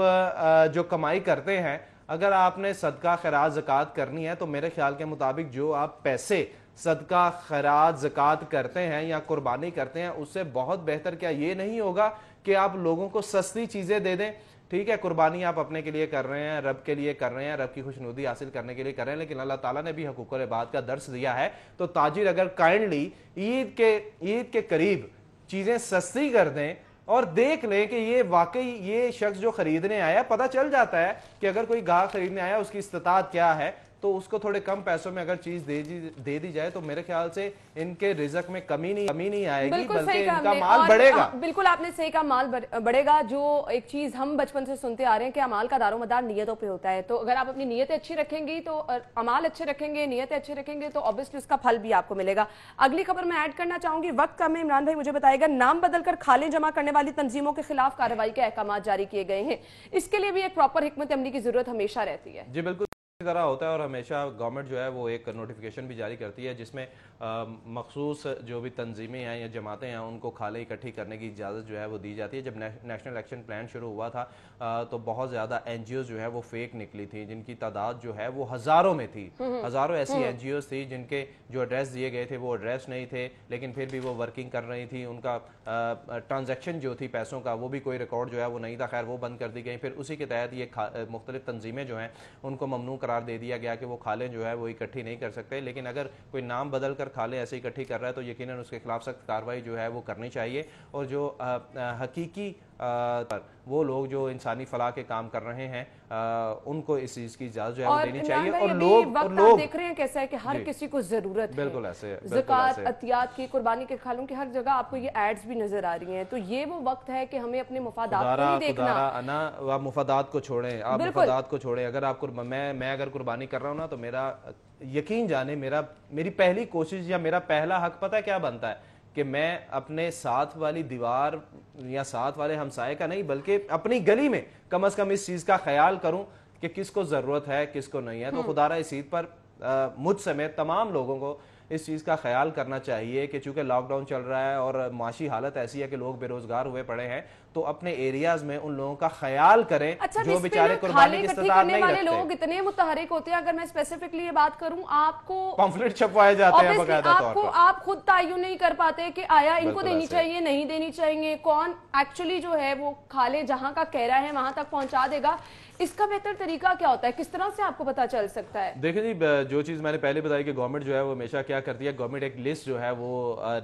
जो कमाई करते हैं, अगर आपने सदका खैरात ज़कात करनी है तो मेरे ख्याल के मुताबिक जो आप पैसे सदका खैरात ज़कात करते हैं या कुर्बानी करते हैं, उससे बहुत बेहतर क्या ये नहीं होगा कि आप लोगों को सस्ती चीजें दे दें। ठीक है, कुर्बानी आप अपने के लिए कर रहे हैं, रब के लिए कर रहे हैं, रब की खुशनुदी हासिल करने के लिए कर रहे हैं, लेकिन अल्लाह ताला ने भी हकूक़ुल इबाद का दर्स दिया है। तो ताजिर अगर काइंडली ईद के करीब चीजें सस्ती कर दें और देख लें कि ये वाकई ये शख्स जो खरीदने आया, पता चल जाता है कि अगर कोई गाहक खरीदने आया उसकी इस्तिताअत क्या है, तो उसको थोड़े कम पैसों में अगर चीज दे दी जाए तो मेरे ख्याल से इनके रिज़्क में कमी नहीं आएगी, बल्कि इनका माल बढ़ेगा। बिल्कुल आपने सही कहा, माल बढ़ेगा। जो एक चीज हम बचपन से सुनते आ रहे हैं कि अमाल का दारोमदार नियतों पे होता है, तो अगर आप अपनी नियतें अच्छी रखेंगी तो अमाल अच्छे रखेंगे, नियतें अच्छी रखेंगे तो ऑब्वियसली उसका फल भी आपको मिलेगा। अगली खबर मैं ऐड करना चाहूंगी, वक्त कम है, इमरान भाई मुझे बताएगा, नाम बदलकर खाले जमा करने वाली तंजीमों के खिलाफ कार्रवाई के अहकाम जारी किए गए हैं। इसके लिए भी एक प्रॉपर हिकमत अमली की जरूरत हमेशा रहती है। जी बिल्कुल तरह होता है, और हमेशा गवर्नमेंट जो है वो एक नोटिफिकेशन भी जारी करती है जिसमें मखसूस जो भी तंजीमें हैं या जमातें हैं उनको खाले इकट्ठी करने की इजाज़त जो है वो दी जाती है। जब नेशनल एक्शन प्लान शुरू हुआ था तो बहुत ज़्यादा NGOs जो है वो फेक निकली थी, जिनकी तादाद जो है वो हज़ारों में थी। हज़ारों ऐसी NGOs थी जिनके जो एड्रेस दिए गए थे वो एड्रेस नहीं थे, लेकिन फिर भी वो वर्किंग कर रही थी। उनका ट्रांजैक्शन जो थी पैसों का वो भी कोई रिकॉर्ड जो है वो नहीं था, खैर वो बंद कर दी गई। फिर उसी के तहत ये मुख्तलिफ तंजीमें जो हैं उनको ममनू करार दे दिया गया कि वो खालें जो है वो इकट्ठी नहीं कर सकते। लेकिन अगर कोई नाम बदल कर खालें ऐसे इकट्ठी कर रहा है तो यकीनन उसके खिलाफ सख्त कार्रवाई जो है वो करनी चाहिए। और जो हकीकी वो लोग जो इंसानी फलाह के काम कर रहे हैं उनको इस चीज की इजाजत जो है वो देनी इमरान चाहिए। भाई, और अभी लोग वक्त आप देख रहे हैं कैसा है कि हर किसी को जरूरत है, बिल्कुल ऐसे ज़कात, अतियात की, कुर्बानी के खालों की, हर जगह आपको ये एड्स भी नजर आ रही हैं। तो ये वो वक्त है कि हमें अपने मुफादात को नहीं देखना। आप मुफादात को छोड़ें, आप मुफादात को छोड़ें। अगर आप मैं अगर कुर्बानी कर रहा हूँ ना, तो मेरा यकीन जाने मेरी पहली कोशिश या मेरा पहला हक पता है क्या बनता है कि मैं अपने साथ वाली दीवार या साथ वाले हमसाये का नहीं, बल्कि अपनी गली में कम से कम इस चीज का ख्याल करूं कि किसको जरूरत है, किसको नहीं है। तो खुदारा इस ईद पर मुझ समेत तमाम लोगों को इस चीज़ का ख्याल करना चाहिए कि चूंकि लॉकडाउन चल रहा है और माशी हालत ऐसी है कि लोग बेरोजगार हुए पड़े हैं, तो अपने एरियाज में उन लोगों का ख्याल करें। अच्छा, जो बेचारे कुर्बानी की इस्तेताब नहीं वाले रखते। लोग इतने मुतहरिक होते हैं। अगर मैं स्पेसिफिकली ये बात करूं, आपको पम्फलेट छपवाए जाते हैं बकायदा तौर पर, आप खुद तायुन नहीं कर पाते कि आया इनको देनी चाहिए, नहीं देनी चाहिए, कौन एक्चुअली जो है वो खाले जहां का कह रहा है वहां तक पहुंचा देगा। इसका बेहतर तरीका क्या होता है, किस तरह से आपको पता चल सकता है? देखिए जी, जो चीज़ मैंने पहले बताई कि गवर्नमेंट जो है वो हमेशा क्या करती है, गवर्नमेंट एक लिस्ट जो है वो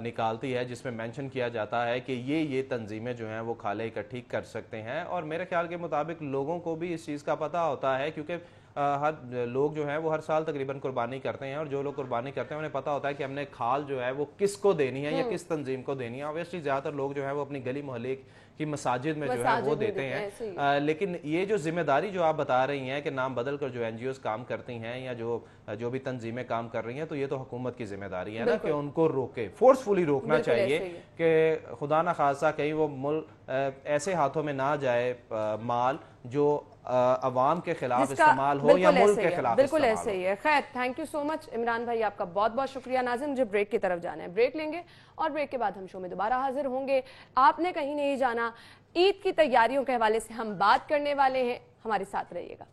निकालती है जिसमें मेंशन किया जाता है कि ये तंजीमें जो हैं वो खाले इकट्ठी कर सकते हैं। और मेरे ख्याल के मुताबिक लोगों को भी इस चीज़ का पता होता है, क्योंकि हर लोग जो हैं वो हर साल तकरीबन कुर्बानी करते हैं, और जो लोग कुर्बानी करते हैं उन्हें पता होता है कि हमने खाल जो है वो किसको देनी है या किस तंजीम को देनी है। ऑब्वियसली ज़्यादातर लोग जो है वो अपनी गली मोहल्ले की मसाजिद में जो है वो देते हैं। लेकिन ये जो जिम्मेदारी जो आप बता रही हैं कि नाम बदल कर जो एनजीओ काम करती हैं या जो भी तंजीमें काम कर रही हैं, तो ये तो हुकूमत की जिम्मेदारी है ना कि उनको रोके, फोर्सफुली रोकना चाहिए कि खुदा ना खासा कहीं वो मुल्क ऐसे हाथों में ना जाए माल जो अवाम के खिलाफ इस्तेमाल हो या मुल्क के खिलाफ। बिल्कुल ऐसे ही है। खैर, thank you so much Imran भाई, आपका बहुत बहुत शुक्रिया। नाज़रीन, मुझे ब्रेक की तरफ जाना है, ब्रेक लेंगे और ब्रेक के बाद हम शो में दोबारा हाजिर होंगे। आपने कहीं नहीं जाना, ईद की तैयारियों के हवाले से हम बात करने वाले हैं, हमारे साथ रहिएगा।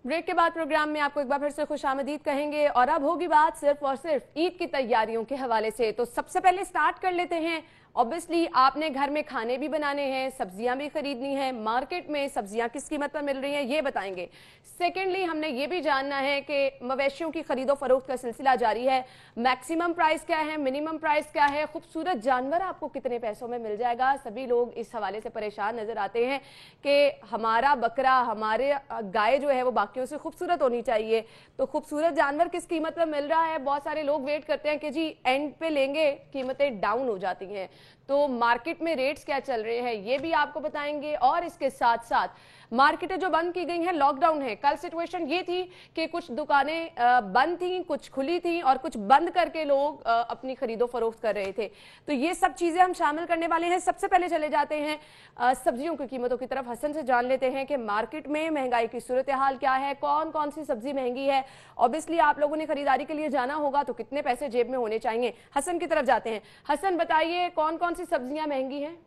ब्रेक के बाद प्रोग्राम में आपको एक बार फिर से खुशामदीद कहेंगे, और अब होगी बात सिर्फ और सिर्फ ईद की तैयारियों के हवाले से। तो सबसे पहले स्टार्ट कर लेते हैं। ऑब्वियसली आपने घर में खाने भी बनाने हैं, सब्जियां भी खरीदनी है, मार्केट में सब्जियां किस कीमत पर मिल रही हैं ये बताएंगे। सेकेंडली हमने ये भी जानना है कि मवेशियों की खरीदो फरोख्त का सिलसिला जारी है, मैक्सिमम प्राइस क्या है, मिनिमम प्राइस क्या है, खूबसूरत जानवर आपको कितने पैसों में मिल जाएगा। सभी लोग इस हवाले से परेशान नजर आते हैं कि हमारा बकरा, हमारे गाय जो है वो बाकियों से खूबसूरत होनी चाहिए, तो खूबसूरत जानवर किस कीमत पर मिल रहा है। बहुत सारे लोग वेट करते हैं कि जी एंड पे लेंगे, कीमतें डाउन हो जाती हैं, तो मार्केट में रेट्स क्या चल रहे हैं ये भी आपको बताएंगे। और इसके साथ साथ मार्केटें जो बंद की गई हैं, लॉकडाउन है, कल सिचुएशन ये थी कि कुछ दुकानें बंद थी, कुछ खुली थी और कुछ बंद करके लोग अपनी खरीदो फरोख्त कर रहे थे, तो ये सब चीजें हम शामिल करने वाले हैं। सबसे पहले चले जाते हैं सब्जियों की कीमतों की तरफ। हसन से जान लेते हैं कि मार्केट में महंगाई की सूरत हाल क्या है, कौन कौन सी सब्जी महंगी है। ऑब्वियसली आप लोगों ने खरीदारी के लिए जाना होगा, तो कितने पैसे जेब में होने चाहिए। हसन की तरफ जाते हैं। हसन, बताइए कौन कौन सी सब्जियां महंगी हैं?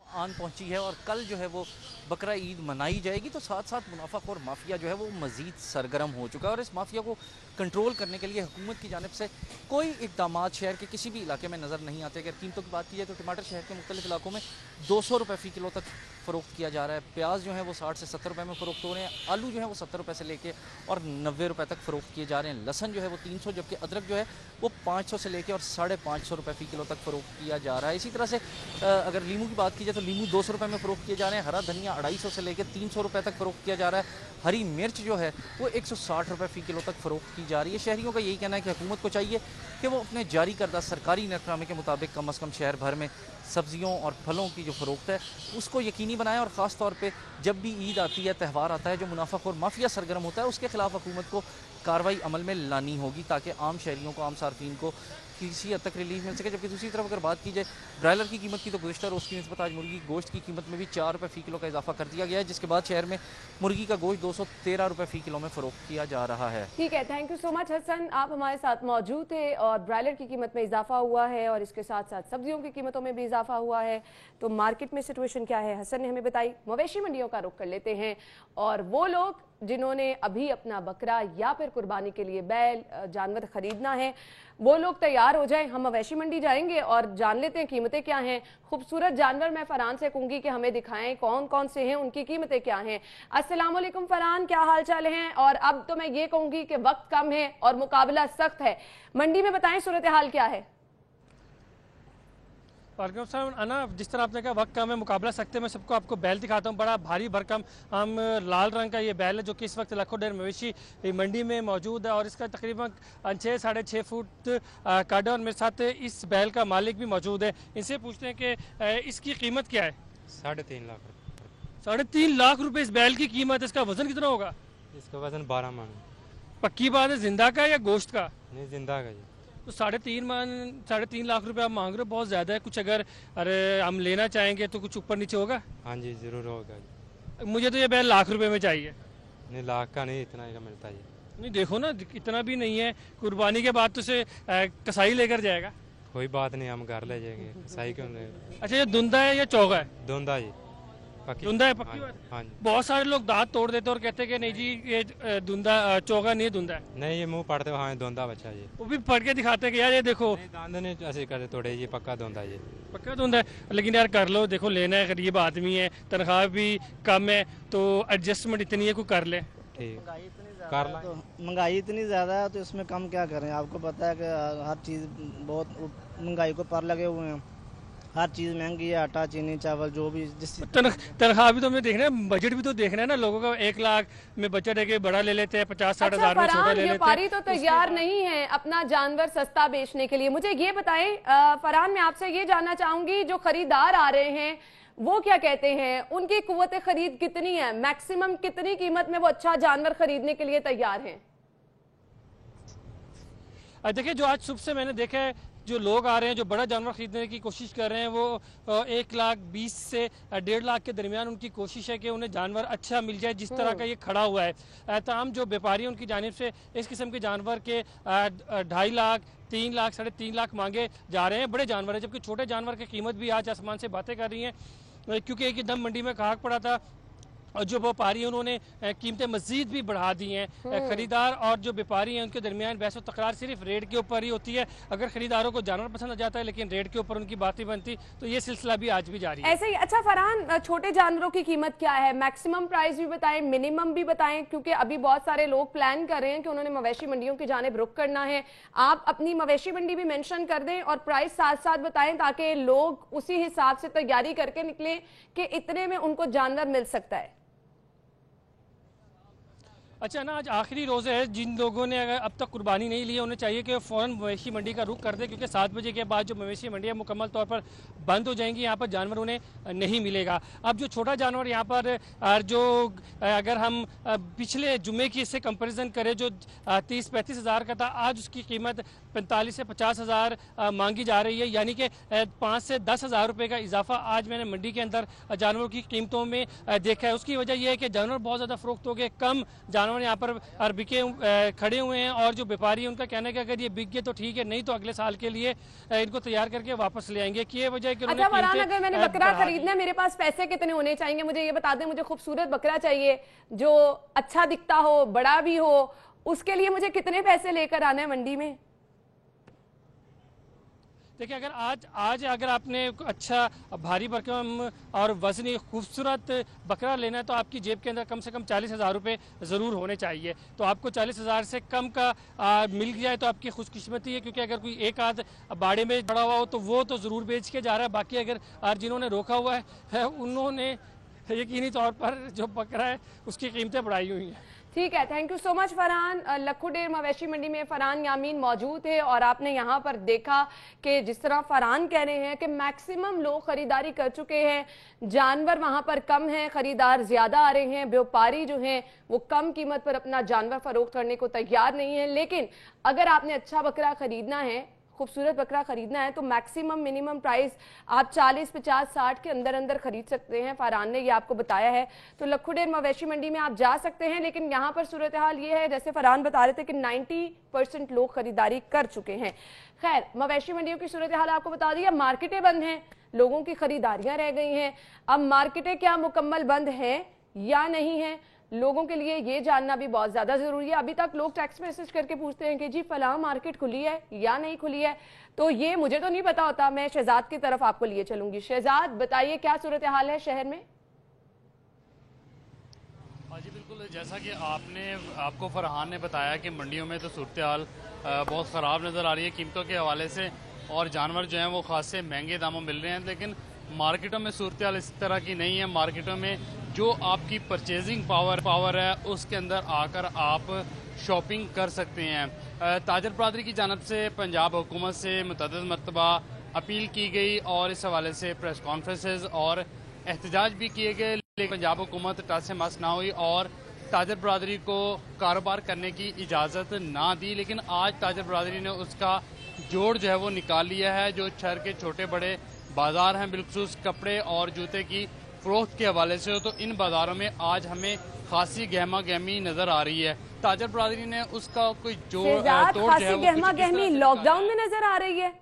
आन पहुंची है और कल जो है वो बकरा ईद मनाई जाएगी, तो साथ साथ मुनाफाखोर माफिया जो है वो मजीद सरगर्म हो चुका है और इस माफिया को कंट्रोल करने के लिए हुकूमत की जानिब से कोई इकदाम शहर के किसी भी इलाके में नज़र नहीं आते। अगर कीमतों की बात की जाए तो टमाटर शहर के मुख्तलिफ इलाकों में 200 रुपये फ़ी किलो तक फ़रोख्त किया जा रहा है। प्याज जो है वो 60 से 70 रुपये में फ़रोख्त हो रहे हैं। आलू जो है वो 70 रुपये से लेके और 90 रुपये तक फ़रोख्त किए जा रहे हैं। लहसन जो है वो 300, जबकि अदरक जो है वो 500 से लेके और 550 रुपये फ़ी किलो तक फ़रोख्त किया जा रहा है। इसी तरह से अगर लीमू की बात की जाए तो लीमू 200 रुपये में फ़रोख्त किए जा रहे हैं। हरा धनिया 250 से लेकर 300 रुपये तक फ़रोख्त किया जा रहा है। हरी मिर्च जो है वो 160 रुपये फ़ी किलो तक फ़रोख्त की जा रही है। शहरियों का यही कहना है कि हुकूमत को चाहिए कि वो अपने जारी करदा सरकारी नरखनामे के मुताबिक कम अज़ कम शहर भर में सब्जियों और फलों की जो फ़रोख्त है उसको यकीनी बनाएं, और ख़ास तौर पे जब भी ईद आती है, त्यौहार आता है, जो मुनाफाखोर माफिया सरगर्म होता है उसके खिलाफ हुकूमत को कार्रवाई अमल में लानी होगी ताकि आम शहरियों को, आम सार्फिन को किसी हद तक रिलीफ मिल सके। जबकि दूसरी तरफ अगर बात की जाए ब्रायलर की कीमत की, तो गुज़िश्ता रोज़ की निस्बत आज मुर्गी गोश्त की कीमत में भी 4 रुपये फ़ी किलो का इजाफा कर दिया गया है, जिसके बाद शहर में मुर्गी का गोश्त 213 रुपये फ़ी किलो में फ़रोख्त किया जा रहा है। ठीक है, thank you so much Hasan, आप हमारे साथ मौजूद थे। और ब्रायलर की कीमत में इजाफा हुआ है और इसके साथ साथ सब्जियों की कीमतों में भी इजाफा हुआ है, तो मार्केट में सिचुएशन क्या है हसन ने हमें बताई। मवेशी मंडियों का रुख कर लेते हैं, और वो लोग जिन्होंने अभी अपना बकरा या फिर कुर्बानी के लिए बैल जानवर खरीदना है, वो लोग तैयार हो जाएं, हम मवेशी मंडी जाएंगे और जान लेते हैं कीमतें क्या हैं। खूबसूरत जानवर मैं फरहान से कहूंगी कि हमें दिखाएं कौन कौन से हैं, उनकी कीमतें क्या हैं। अस्सलाम वालेकुम फरहान, क्या हाल चाल हैं? और अब तो मैं ये कहूंगी कि वक्त कम है और मुकाबला सख्त है, मंडी में बताएं सूरत हाल क्या है? वालेकुम सलाम अना, जिस तरह आपने कहा वक्त कम है, मुकाबला सकते, मैं सबको आपको बैल दिखाता हूँ। बड़ा भारी भरकम हम लाल रंग का ये बैल है जो कि इस वक्त लाखों डेर मवेशी मंडी में मौजूद है और इसका तकरीबन 6 साढ़े 6 फुट काटा। और मेरे साथ इस बैल का मालिक भी मौजूद है, इनसे पूछते हैं कि इसकी कीमत क्या है? 3.5 लाख। 3.5 लाख रुपए इस बैल की कीमत है। इसका वजन कितना होगा? इसका वजन 12 मन है। पक्की बात है, जिंदा का या गोश्त का? नहीं, जिंदा का जी। तो 3.5 लाख रुपए आप मांग रहे हो, बहुत ज़्यादा है। कुछ अगर हम लेना चाहेंगे तो कुछ ऊपर नीचे होगा? हाँ जी, ज़रूर होगा जी। मुझे तो ये बैल लाख रुपए में चाहिए। नहीं, लाख का नहीं, इतना का मिलता है। नहीं देखो ना, इतना भी नहीं है। कुर्बानी के बाद तो उसे कसाई लेकर जाएगा। कोई बात नहीं, हम घर ले जाएंगे। सही क्यों नहीं? अच्छा, ये धुंधा है या चौगा है? धुंधा जी, पक्की। धुंधा है, पक्की बात। हाँ जी। बहुत सारे लोग दांत तोड़ देते और कहते हैं कि नहीं जी ये धुंधा चौगा नहीं है, धुंधा है। नहीं, ये मुंह पड़ते, हाँ धुंधा बच्चा जी। वो भी पढ़ के दिखाते हैं कि यार ये देखो दांत नहीं ऐसे करे तोड़े, ये पक्का धुंधा जी। पक्का धुंधा है। लेकिन यार कर लो, देखो लेना है, गरीब आदमी है, तनख्वाह भी कम है, तो एडजस्टमेंट इतनी है, कोई कर ले। ठीक, कर ला। तो महंगाई इतनी ज़्यादा है तो इसमें कम क्या करें? आपको पता है कि हर चीज़ बहुत महंगाई को पार लगे हुए हैं, हर चीज़ महंगी है, आटा चीनी चावल जो भी जिस तनख्वाह भी तो हमें देखना है, बजट भी तो देखना है ना। लोगों का 1 लाख में बजट है कि बड़ा ले लेते हैं, 50-60 हज़ार में छोटा ले लेते हैं। व्यापारी तो तैयार नहीं है अपना जानवर सस्ता बेचने के लिए। मुझे ये बताएं फरहान, मैं आपसे ये जानना चाहूंगी, जो खरीदार आ रहे हैं वो क्या कहते हैं, उनकी कुव्वत खरीद कितनी है, मैक्सिमम कितनी कीमत में वो अच्छा जानवर खरीदने के लिए तैयार हैं? देखिए, जो आज सुबह से मैंने देखा है, जो लोग आ रहे हैं जो बड़ा जानवर खरीदने की कोशिश कर रहे हैं, वो 1,20,000 से 1.5 लाख के दरमियान उनकी कोशिश है कि उन्हें जानवर अच्छा मिल जाए जिस तरह का ये खड़ा हुआ है। तमाम जो व्यापारी उनकी जानिब से इस किस्म के जानवर के 2.5 लाख 3 लाख 3.5 लाख मांगे जा रहे हैं। बड़े जानवर है, जबकि छोटे जानवर की कीमत भी आज आसमान से बातें कर रही हैं, क्योंकि एक दम मंडी में कहा पड़ा था और जो व्यापारी हैं उन्होंने कीमतें मजीद भी बढ़ा दी हैं। खरीदार और जो व्यापारी हैं उनके दरमियान बहस व तकरार सिर्फ रेट के ऊपर ही होती है। अगर खरीदारों को जानवर पसंद आ जाता है लेकिन रेट के ऊपर उनकी बात ही बनती, तो ये सिलसिला भी आज भी जारी है। ऐसे ही। अच्छा फरहान, छोटे जानवरों की कीमत क्या है? मैक्सिमम प्राइस भी बताएं, मिनिमम भी बताएं, क्योंकि अभी बहुत सारे लोग प्लान कर रहे हैं कि उन्होंने मवेशी मंडियों की जानिब रुख करना है। आप अपनी मवेशी मंडी भी मेंशन कर दें और प्राइस साथ साथ बताएं ताकि लोग उसी हिसाब से तैयारी करके निकलें कि इतने में उनको जानवर मिल सकता है। अच्छा ना, आज आखिरी रोज़ है। जिन लोगों ने अगर अब तक कुर्बानी नहीं ली है उन्हें चाहिए कि फ़ौरन मवेशी मंडी का रुख कर दे, क्योंकि 7 बजे के बाद जो मवेशी मंडियाँ मुकम्मल तौर पर बंद हो जाएंगी, यहाँ पर जानवर उन्हें नहीं मिलेगा। अब जो छोटा जानवर यहाँ पर जो अगर हम पिछले जुमे की इससे कंपेरिजन करें जो 30-35 हज़ार का था, आज उसकी कीमत 45 से 50 हज़ार मांगी जा रही है, यानी कि 5 से 10 हज़ार रुपये का इजाफा आज मैंने मंडी के अंदर जानवरों की कीमतों में देखा है। उसकी वजह यह है कि जानवर बहुत ज़्यादा फ़रोख्त हो गए, कम जानवर यहाँ पर बिके खड़े हुए हैं और जो व्यापारी उनका कहना है कि अगर ये बिक गए तो ठीक है, नहीं तो अगले साल के लिए इनको तैयार करके वापस ले आएंगे। कि ये वजह है कि अच्छा फरहान, अगर मैंने बकरा खरीदना है, मेरे पास पैसे कितने होने चाहिए? मुझे ये बता दें, मुझे खूबसूरत बकरा चाहिए जो अच्छा दिखता हो, बड़ा भी हो, उसके लिए मुझे कितने पैसे लेकर आना है मंडी में? देखिए, अगर आज अगर आपने अच्छा भारी भरकम और वजनी खूबसूरत बकरा लेना है तो आपकी जेब के अंदर कम से कम 40 हज़ार रुपये ज़रूर होने चाहिए। तो आपको 40 हज़ार से कम का मिल जाए तो आपकी खुशकिस्मती है, क्योंकि अगर कोई एक आध बाड़े में पड़ा हुआ हो तो वो तो ज़रूर बेच के जा रहा है। बाकी अगर जिन्होंने रोका हुआ है उन्होंने यकीनी तौर पर जो बकरा है उसकी कीमतें बढ़ाई हुई हैं। ठीक है, thank you so much Farhan. Lakhu der मवेशी मंडी में फरहान यामीन मौजूद है और आपने यहाँ पर देखा कि जिस तरह फरहान कह रहे हैं कि मैक्सिमम लोग खरीदारी कर चुके हैं, जानवर वहाँ पर कम हैं, खरीदार ज्यादा आ रहे हैं, व्यापारी जो हैं वो कम कीमत पर अपना जानवर फरोख्त करने को तैयार नहीं है। लेकिन अगर आपने अच्छा बकरा खरीदना है, खूबसूरत बकरा खरीदना है, तो मैक्सिमम मिनिमम प्राइस आप 40, 50, 60 के अंदर अंदर खरीद सकते हैं। फरहान ने ये आपको बताया है। तो लखू डेर मवेशी मंडी में आप जा सकते हैं, लेकिन यहाँ पर सूरत हाल ये है जैसे फरहान बता रहे थे कि 90% लोग खरीदारी कर चुके हैं। खैर, मवेशी मंडियों की सूरत हाल आपको बता दिया, मार्केटें बंद हैं, लोगों की खरीदारियां रह गई हैं। अब मार्केटें क्या मुकम्मल बंद हैं या नहीं है, लोगों के लिए ये जानना भी बहुत ज़्यादा ज़रूरी है। अभी तक लोग टेक्स्ट मैसेज करके पूछते हैं कि जी फलां मार्केट खुली है या नहीं खुली है, तो ये मुझे तो नहीं पता होता। मैं शहजाद की तरफ आपको लिए चलूंगी। शहजाद, बताइए क्या सूरत हाल है शहर में? हाँ जी बिल्कुल, जैसा कि आपको फरहान ने बताया कि मंडियों में तो सूरत हाल बहुत ख़राब नज़र आ रही है कीमतों के हवाले से, और जानवर जो हैं वो खासे महंगे दामों मिल रहे हैं। लेकिन मार्केटों में सूरत हाल इस तरह की नहीं है। मार्केटों में जो आपकी परचेजिंग पावर है उसके अंदर आकर आप शॉपिंग कर सकते हैं। ताजर बरादरी की जानब से पंजाब हुकूमत से मुतअद्दिद मरतबा अपील की गई और इस हवाले से प्रेस कॉन्फ्रेंसेस और एहतजाज भी किए गए, लेकिन पंजाब हुकूमत टस से मस ना हुई और ताजर बरादरी को कारोबार करने की इजाज़त ना दी। लेकिन आज ताजर बरादरी ने उसका जोड़ जो है वो निकाल लिया है। जो शहर के छोटे बड़े बाजार हैं, बिलखुसूस कपड़े और जूते की फरोख्त के हवाले से, तो इन बाजारों में आज हमें खासी गहमा गहमी नजर आ रही है। ताजर बरादरी ने उसका कोई तोड़ जो है गहमा गहमी लॉकडाउन में नजर आ रही है।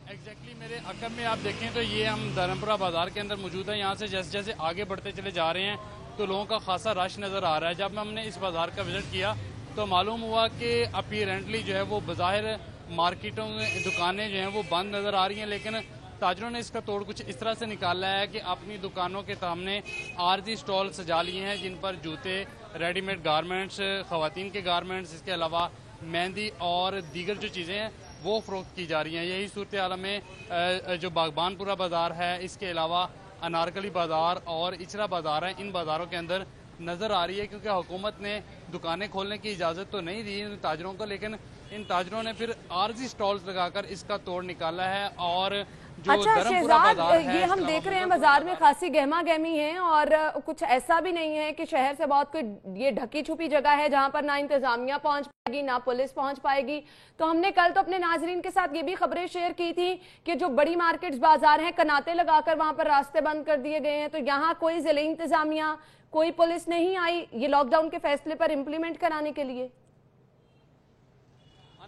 एग्जैक्टली मेरे अकब में आप देखें तो ये हम धर्मपुरा बाजार के अंदर मौजूद है। यहाँ से जैसे जैसे आगे बढ़ते चले जा रहे हैं तो लोगों का खासा रश नजर आ रहा है। जब हमने इस बाजार का विजिट किया तो मालूम हुआ कि अपीरेंटली जो है वो बज़ाहिर मार्केटों में दुकानें जो हैं वो बंद नजर आ रही हैं, लेकिन ताजरों ने इसका तोड़ कुछ इस तरह से निकाला है कि अपनी दुकानों के सामने आरजी स्टॉल सजा लिए हैं जिन पर जूते, रेडीमेड गारमेंट्स, खवातीन के गारमेंट्स, इसके अलावा मेहंदी और दीगर जो चीज़ें हैं वो फरोख्त की जा रही हैं। यही सूरत हाल में जो बागबानपुरा बाजार है, इसके अलावा अनारकली बाजार और इचरा बाजार है, इन बाज़ारों के अंदर नज़र आ रही है, क्योंकि हुकूमत ने दुकानें खोलने की इजाज़त तो नहीं दी इन ताजरों को, लेकिन इन ताजरों ने फिर आरजी स्टॉल्स लगाकर इसका तोड़ निकाला है। और जो अच्छा शहजाद, ये हम देख रहे हैं बाजार में खासी गहमा गहमी है और कुछ ऐसा भी नहीं है कि शहर से बहुत कोई ये ढकी छुपी जगह है जहां पर ना इंतजामिया पहुंच पाएगी ना पुलिस पहुंच पाएगी। तो हमने कल तो अपने नाजरीन के साथ ये भी खबरें शेयर की थी कि जो बड़ी मार्केट्स बाजार हैं कनाते लगाकर वहां पर रास्ते बंद कर दिए गए हैं। तो यहाँ कोई जिले इंतजामिया, कोई पुलिस नहीं आई ये लॉकडाउन के फैसले पर इम्प्लीमेंट कराने के लिए।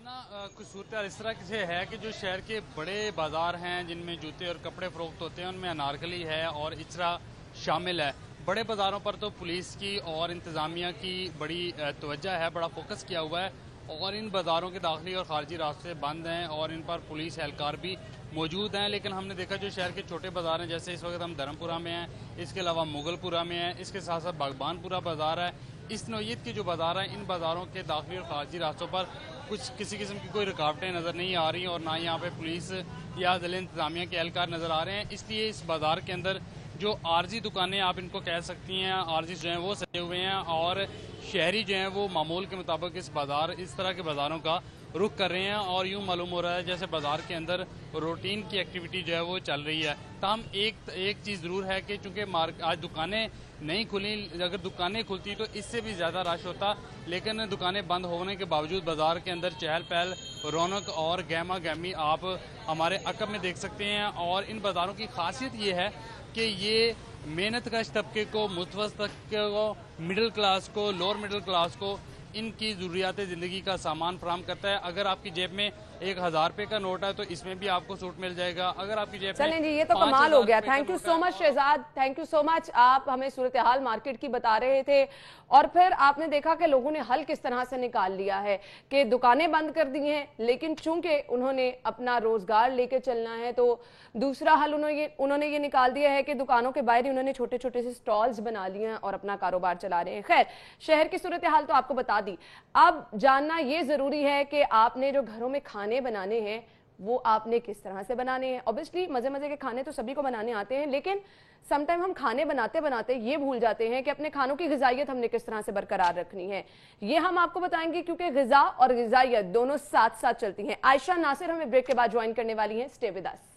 कुछ सूरत इस तरह से है कि जो शहर के बड़े बाजार हैं जिनमें जूते और कपड़े फरोख्त होते हैं उनमें अनारकली है और इचरा शामिल है। बड़े बाजारों पर तो पुलिस की और इंतज़ामिया की बड़ी तवज्जो है, बड़ा फोकस किया हुआ है और इन बाज़ारों के दाखिली और खारजी रास्ते बंद हैं और इन पर पुलिस एहलकार भी मौजूद हैं। लेकिन हमने देखा जो शहर के छोटे बाजार हैं, जैसे इस वक्त हम धर्मपुरा में हैं, इसके अलावा मुगलपुरा में है, इसके साथ साथ बागबानपुरा बाजार है, इस नौयत के जो बाजार हैं इन बाज़ारों के दाखिली और खारजी रास्तों पर कुछ किसी किस्म की कोई रुकावटें नज़र नहीं आ रही और ना यहाँ पे पुलिस या ज़िले इंतज़ामिया के एहलकार नज़र आ रहे हैं। इसलिए इस बाज़ार के अंदर जो आरजी दुकानें आप इनको कह सकती हैं, आरजी जो हैं वो सजे हुए हैं और शहरी जो हैं वो मामूल के मुताबिक इस तरह के बाज़ारों का रुख कर रहे हैं और यूँ मालूम हो रहा है जैसे बाज़ार के अंदर रूटीन की एक्टिविटी जो है वो चल रही है। ताहम एक चीज़ ज़रूर है कि चूँकि आज दुकानें नहीं खुली, अगर दुकानें खुलती तो इससे भी ज़्यादा रश होता, लेकिन दुकानें बंद होने के बावजूद बाज़ार के अंदर चहल पहल, रौनक और गहमा गहमी आप हमारे अकब में देख सकते हैं। और इन बाज़ारों की खासियत ये है कि ये मेहनत कश तबके को, मुतवस्तित तबके को, मिडिल क्लास को, लोअर मिडिल क्लास को इनकी ज़रूरियात ज़िंदगी का सामान फराहम करता है। अगर आपकी जेब में 1000 रुपये का नोट है तो इसमें भी आपको सूट मिल जाएगा। अगर आपकी जेब चलें जी, ये तो कमाल हो गया। Thank you so much Shahzad, thank you so much. आप हमें सूरत हाल मार्केट की बता रहे थे और फिर आपने देखा कि लोगों ने हल किस तरह से निकाल लिया है कि दुकानें बंद कर दी हैं, लेकिन चूंकि उन्होंने अपना रोजगार लेके चलना है तो दूसरा हल उन्होंने ये निकाल दिया है कि दुकानों के बाहर ही उन्होंने छोटे छोटे से स्टॉल्स बना लिए हैं और अपना कारोबार चला रहे हैं। खैर, शहर की सूरत हाल तो आपको बता दी। अब जानना ये जरूरी है कि आपने जो घरों में खाने बनाने हैं वो आपने किस तरह से बनाने हैं। ऑब्वियसली मजे मजे के खाने तो सभी को बनाने आते हैं, लेकिन समटाइम हम खाने बनाते बनाते ये भूल जाते हैं कि अपने खानों की ग़िज़ाइयत हमने किस तरह से बरकरार रखनी है। ये हम आपको बताएंगे क्योंकि ग़िज़ा और ग़िज़ाइयत दोनों साथ साथ चलती हैं। आयशा नासिर हमें ब्रेक के बाद ज्वाइन करने वाली हैं। Stay with us.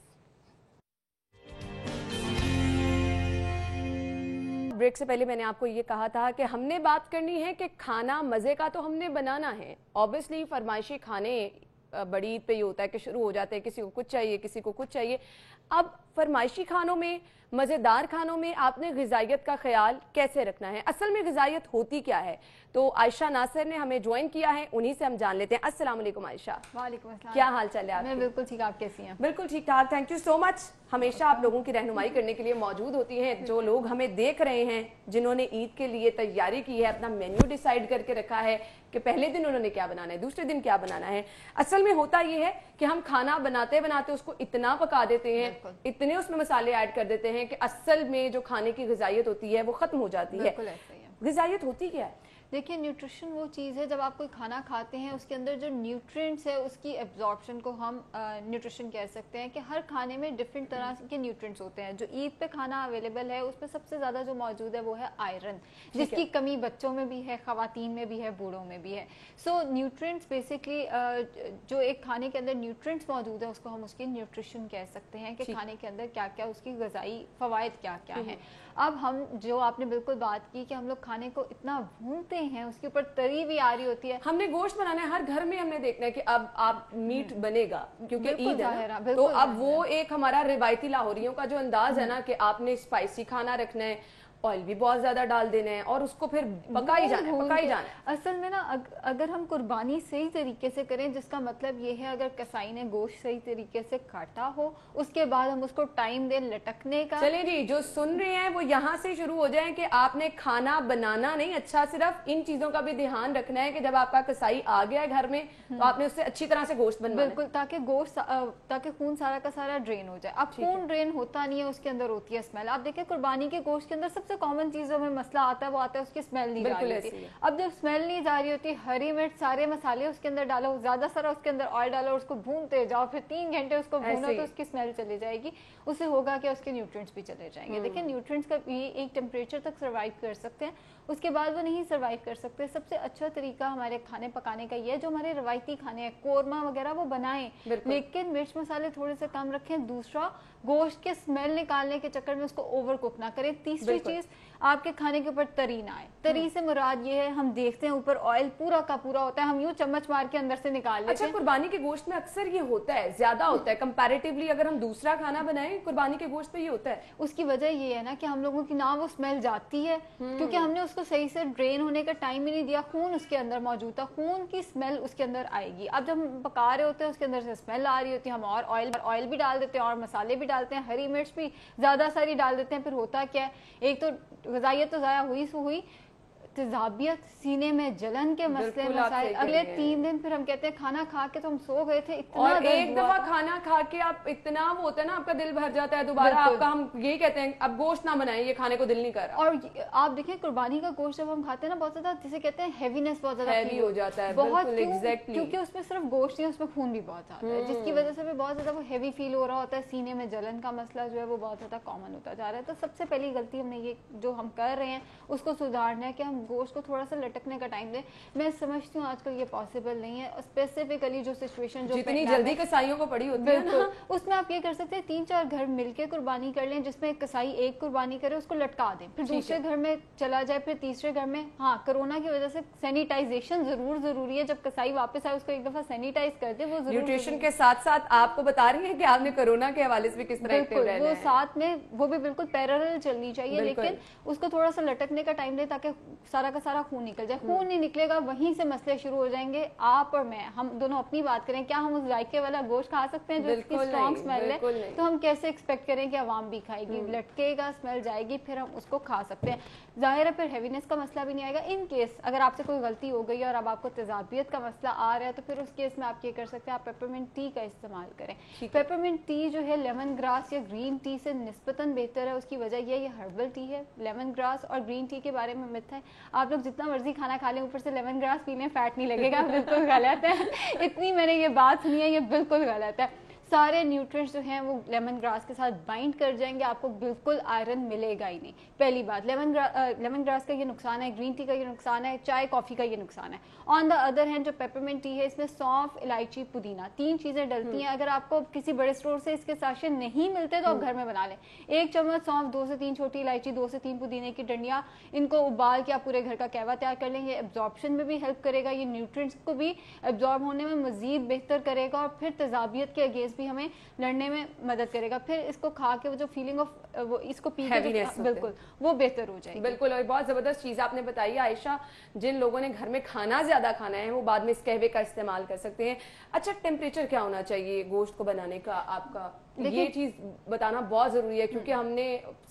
ब्रेक से पहले मैंने आपको ये कहा था कि हमने बात करनी है कि खाना मज़े का तो हमने बनाना है। ऑब्वियसली फरमाइशी खाने बड़ी ईद पे ये होता है कि शुरू हो जाते हैं, किसी को कुछ चाहिए किसी को कुछ चाहिए। अब फरमाइशी खानों में, मज़ेदार खानों में आपने ग़िज़ाइयत का ख्याल कैसे रखना है? असल में ग़िज़ाइयत होती क्या है? तो आयशा नासिर ने हमें ज्वाइन किया है, उन्हीं से हम जान लेते हैं। अस्सलाम वालेकुम आयशा। वालेकुम अस्सलाम। क्या हाल चाल है आपके? मैं बिल्कुल ठीक, आप कैसी हैं? बिल्कुल ठीक ठाक, थैंक यू सो मच। हमेशा आप लोगों की रहनुमाई करने के लिए मौजूद होती हैं। जो लोग हमें देख रहे हैं, जिन्होंने ईद के लिए तैयारी की है, अपना मेन्यू डिसाइड करके रखा है कि पहले दिन उन्होंने क्या बनाना है, दूसरे दिन क्या बनाना है। असल में होता ये है कि हम खाना बनाते बनाते उसको इतना पका देते हैं, इतने उसमें मसाले ऐड कर देते हैं कि असल में जो खाने की ग़िज़ाइयत होती है वो खत्म हो जाती है। ग़िज़ाइयत होती क्या है? देखिए, न्यूट्रिशन वो चीज़ है, जब आप कोई खाना खाते हैं उसके अंदर जो न्यूट्रिएंट्स है उसकी एब्जॉर्प्शन को हम न्यूट्रिशन कह सकते हैं। कि हर खाने में डिफरेंट तरह के न्यूट्रिएंट्स होते हैं। जो ईद पे खाना अवेलेबल है उसमें सबसे ज़्यादा जो मौजूद है वो है आयरन, जिसकी कमी बच्चों में भी है, ख़वातीन में भी है, बूढ़ों में भी है। सो न्यूट्रिएंट्स बेसिकली जो एक खाने के अंदर न्यूट्रिएंट्स मौजूद है उसको हम उसकी न्यूट्रिशन कह सकते हैं कि खाने के अंदर क्या क्या उसकी ग़िज़ाई फ़वाइद क्या क्या हैं। अब हम जो आपने बिल्कुल बात की कि हम लोग खाने को इतना भूनते हैं, उसके ऊपर तरी भी आ रही होती है। हमने गोश्त बनाना है, हर घर में हमने देखना है कि अब आप मीट बनेगा क्योंकि ईद है ना, तो अब वो एक हमारा रिवायती लाहौरियों का जो अंदाज है ना कि आपने स्पाइसी खाना रखना है, ऑयल भी बहुत ज्यादा डाल देना है और उसको फिर पकाई जाना है। असल में ना अगर हम कुर्बानी सही तरीके से करें, जिसका मतलब ये है अगर कसाई ने गोश्त सही तरीके से काटा हो, उसके बाद हम उसको टाइम दें लटकने का। चले जी, जो सुन रहे हैं वो यहाँ से शुरू हो जाए कि आपने खाना बनाना नहीं, अच्छा सिर्फ इन चीजों का भी ध्यान रखना है कि जब आपका कसाई आ गया है घर में तो आपने उससे अच्छी तरह से गोश्त बनवाना है। बिल्कुल, ताकि खून सारा का सारा ड्रेन हो जाए। अब खून ड्रेन होता नहीं है, उसके अंदर होती है स्मेल। आप देखिए कुर्बानी के गोश्त के अंदर सबसे कॉमन चीजों में मसला आता है, वो आता है उसकी स्मेल नहीं जा रही होती। अब जब स्मेल नहीं जा रही होती, हरी मिर्च सारे मसाले उसके अंदर डालो, ज्यादा सारा उसके अंदर ऑयल डालो, उसको भूनते जाओ, फिर 3 घंटे उसको भूनो तो उसकी स्मेल चली जाएगी। उससे होगा कि उसके न्यूट्रिएंट्स भी चले जाएंगे। देखिए, न्यूट्रिएंट्स का भी एक टेम्परेचर तक सर्वाइव कर सकते हैं, उसके बाद वो नहीं सर्वाइव कर सकते। सबसे अच्छा तरीका हमारे खाने पकाने का ये है, जो हमारे रवायती खाने हैं, कोरमा वगैरह वो बनाएं, लेकिन मिर्च मसाले थोड़े से कम रखें। दूसरा, गोश्त के स्मेल निकालने के चक्कर में उसको ओवर कुक ना करें। तीसरी चीज, आपके खाने के ऊपर तरी ना आए। तरी से मुराद ये है, हम देखते हैं ऊपर ऑयल पूरा का पूरा होता है, हम यूं चम्मच मार के अंदर से निकाल लेते हैं। अच्छा, कुर्बानी के गोश्त में अक्सर ये होता है, ज्यादा होता है कंपैरेटिवली। अगर हम दूसरा खाना बनाएं, कुर्बानी के गोश्त पे ये होता है। उसकी वजह ये है ना कि हम लोगों की ना वो स्मेल जाती है, क्योंकि हमने उसको सही से ड्रेन होने का टाइम ही नहीं दिया। खून उसके अंदर मौजूद था, खून की स्मेल उसके अंदर आएगी। अब जब हम पका रहे होते हैं उसके अंदर से स्मेल आ रही होती है, हम और ऑयल भी डाल देते हैं और मसाले भी डालते हैं, हरी मिर्च भी ज्यादा सारी डाल देते हैं। फिर होता क्या है, एक तो ग़िज़ाइयत तो ज़ाया हुई, तेजाबियत, सीने में जलन के मसले मसाइल। अगले 3 दिन फिर हम कहते हैं खाना खा के तो हम सो गए थे, इतना और एक दफा खाना खा के आप इतना वो होता है ना, आपका दिल भर जाता है दोबारा आपका। हम यही कहते हैं अब गोश्त ना बनाएं, ये खाने को दिल नहीं कर रहा। और आप देखें कुर्बानी का गोश्त जब हम खाते हैं ना, बहुत ज्यादा जिसे कहते हैं हैवीनेस, बहुत ज्यादा हैवी हो जाता है, बहुत, क्योंकि उसमें सिर्फ गोश्त नहीं, उसमें खून भी बहुत आता है, जिसकी वजह से भी बहुत ज्यादा वो हैवी फील हो रहा होता है। सीने में जलन का मसला जो है वो बहुत ज्यादा कॉमन होता जा रहा है। तो सबसे पहली गलती हमने ये जो हम कर रहे हैं उसको सुधारना है कि हम गोश्त को थोड़ा सा लटकने का टाइम दें। मैं समझती हूँ आजकल ये पॉसिबल नहीं है, स्पेसिफिकली जो सिचुएशन जो जितनी जल्दी कसाईयों को पड़ी होती है ना, उसमें आप ये कर सकते हैं 3-4 घर मिलके कुर्बानी कर लें, जिसमें कसाई एक कुर्बानी करे, उसको लटका दें, फिर दूसरे घर में चला जाए, फिर तीसरे घर में। हाँ, कोरोना की वजह से सैनिटाइजेशन जरूरी है, जब कसाई वापस आए उसको एक दफा सैनिटाइज कर दे। वो न्यूट्रिशन के साथ साथ आपको बता रही है कि आपने कोरोना के हवाले से भी किस तरह एक्टिव रहना है। वो साथ में वो भी बिल्कुल पैरेलल चलनी चाहिए, लेकिन उसको थोड़ा सा लटकने का टाइम दे ताकि सारा का सारा खून निकल जाए। खून नहीं निकलेगा, वहीं से मसले शुरू हो जाएंगे। आप और मैं, हम दोनों अपनी बात करें, क्या हम उस जायके वाला गोश्त खा सकते हैं जो इसकी स्ट्रॉन्ग स्मेल है? तो हम कैसे एक्सपेक्ट करें कि आवाम भी खाएगी? लटकेगा, स्मेल जाएगी, फिर हम उसको खा सकते हैं। जाहिर है फिर हैवीनेस का मसला भी नहीं आएगा। इन केस अगर आपसे कोई गलती हो गई और अब आपको तेजाबियत का मसला आ रहा है, तो फिर उस केस में आप ये कर सकते हैं, आप पेपरमिंट टी का इस्तेमाल करें। पेपरमिंट टी जो है लेमन ग्रास या ग्रीन टी से निस्बतन बेहतर है। उसकी वजह ये हर्बल टी है। लेमन ग्रास और ग्रीन टी के बारे में मिथ है, आप लोग जितना मर्जी खाना खा लें, ऊपर से लेमन ग्रास पी लें, फैट नहीं लगेगा, बिल्कुल गलत है। इतनी मैंने ये बात सुनी है, ये बिल्कुल गलत है। सारे न्यूट्रिएंट्स जो हैं वो लेमन ग्रास के साथ बाइंड कर जाएंगे, आपको बिल्कुल आयरन मिलेगा ही नहीं। पहली बात, लेमन ग्रास का ये नुकसान है, ग्रीन टी का ये नुकसान है, चाय कॉफ़ी का ये नुकसान है। ऑन द अदर हैंड जो पेपरमिंट टी है, इसमें सौंफ, इलायची, पुदीना 3 चीज़ें डलती हैं। अगर आपको किसी बड़े स्टोर से इसके साशे नहीं मिलते तो आप घर में बना लें। 1 चम्मच सौंफ, 2 से 3 छोटी इलायची, 2 से 3 पुदीने की डंडियाँ, इनको उबाल के आप पूरे घर का कहवा तैयार कर लें। ये एब्जॉर्प्शन में भी हेल्प करेगा, ये न्यूट्रिएंट्स को भी एब्जॉर्ब होने में मजीद बेहतर करेगा और फिर तेजाबियत के अगेंस्ट भी हमें लड़ने में मदद करेगा। फिर इसको खा के वो जो फीलिंग ऑफ वो इसको पी के बिल्कुल वो बेहतर हो जाएगी। बिल्कुल, और बहुत ज़बरदस्त चीज़ आपने बताई आयशा। जिन लोगों ने घर में खाना ज़्यादा खाना है वो बाद में इस कहवे का इस्तेमाल कर सकते हैं। अच्छा, टेम्परेचर क्या होना चाहिए गोश्त को बनाने का आपका? ये चीज़ बताना बहुत ज़रूरी है, क्योंकि हमने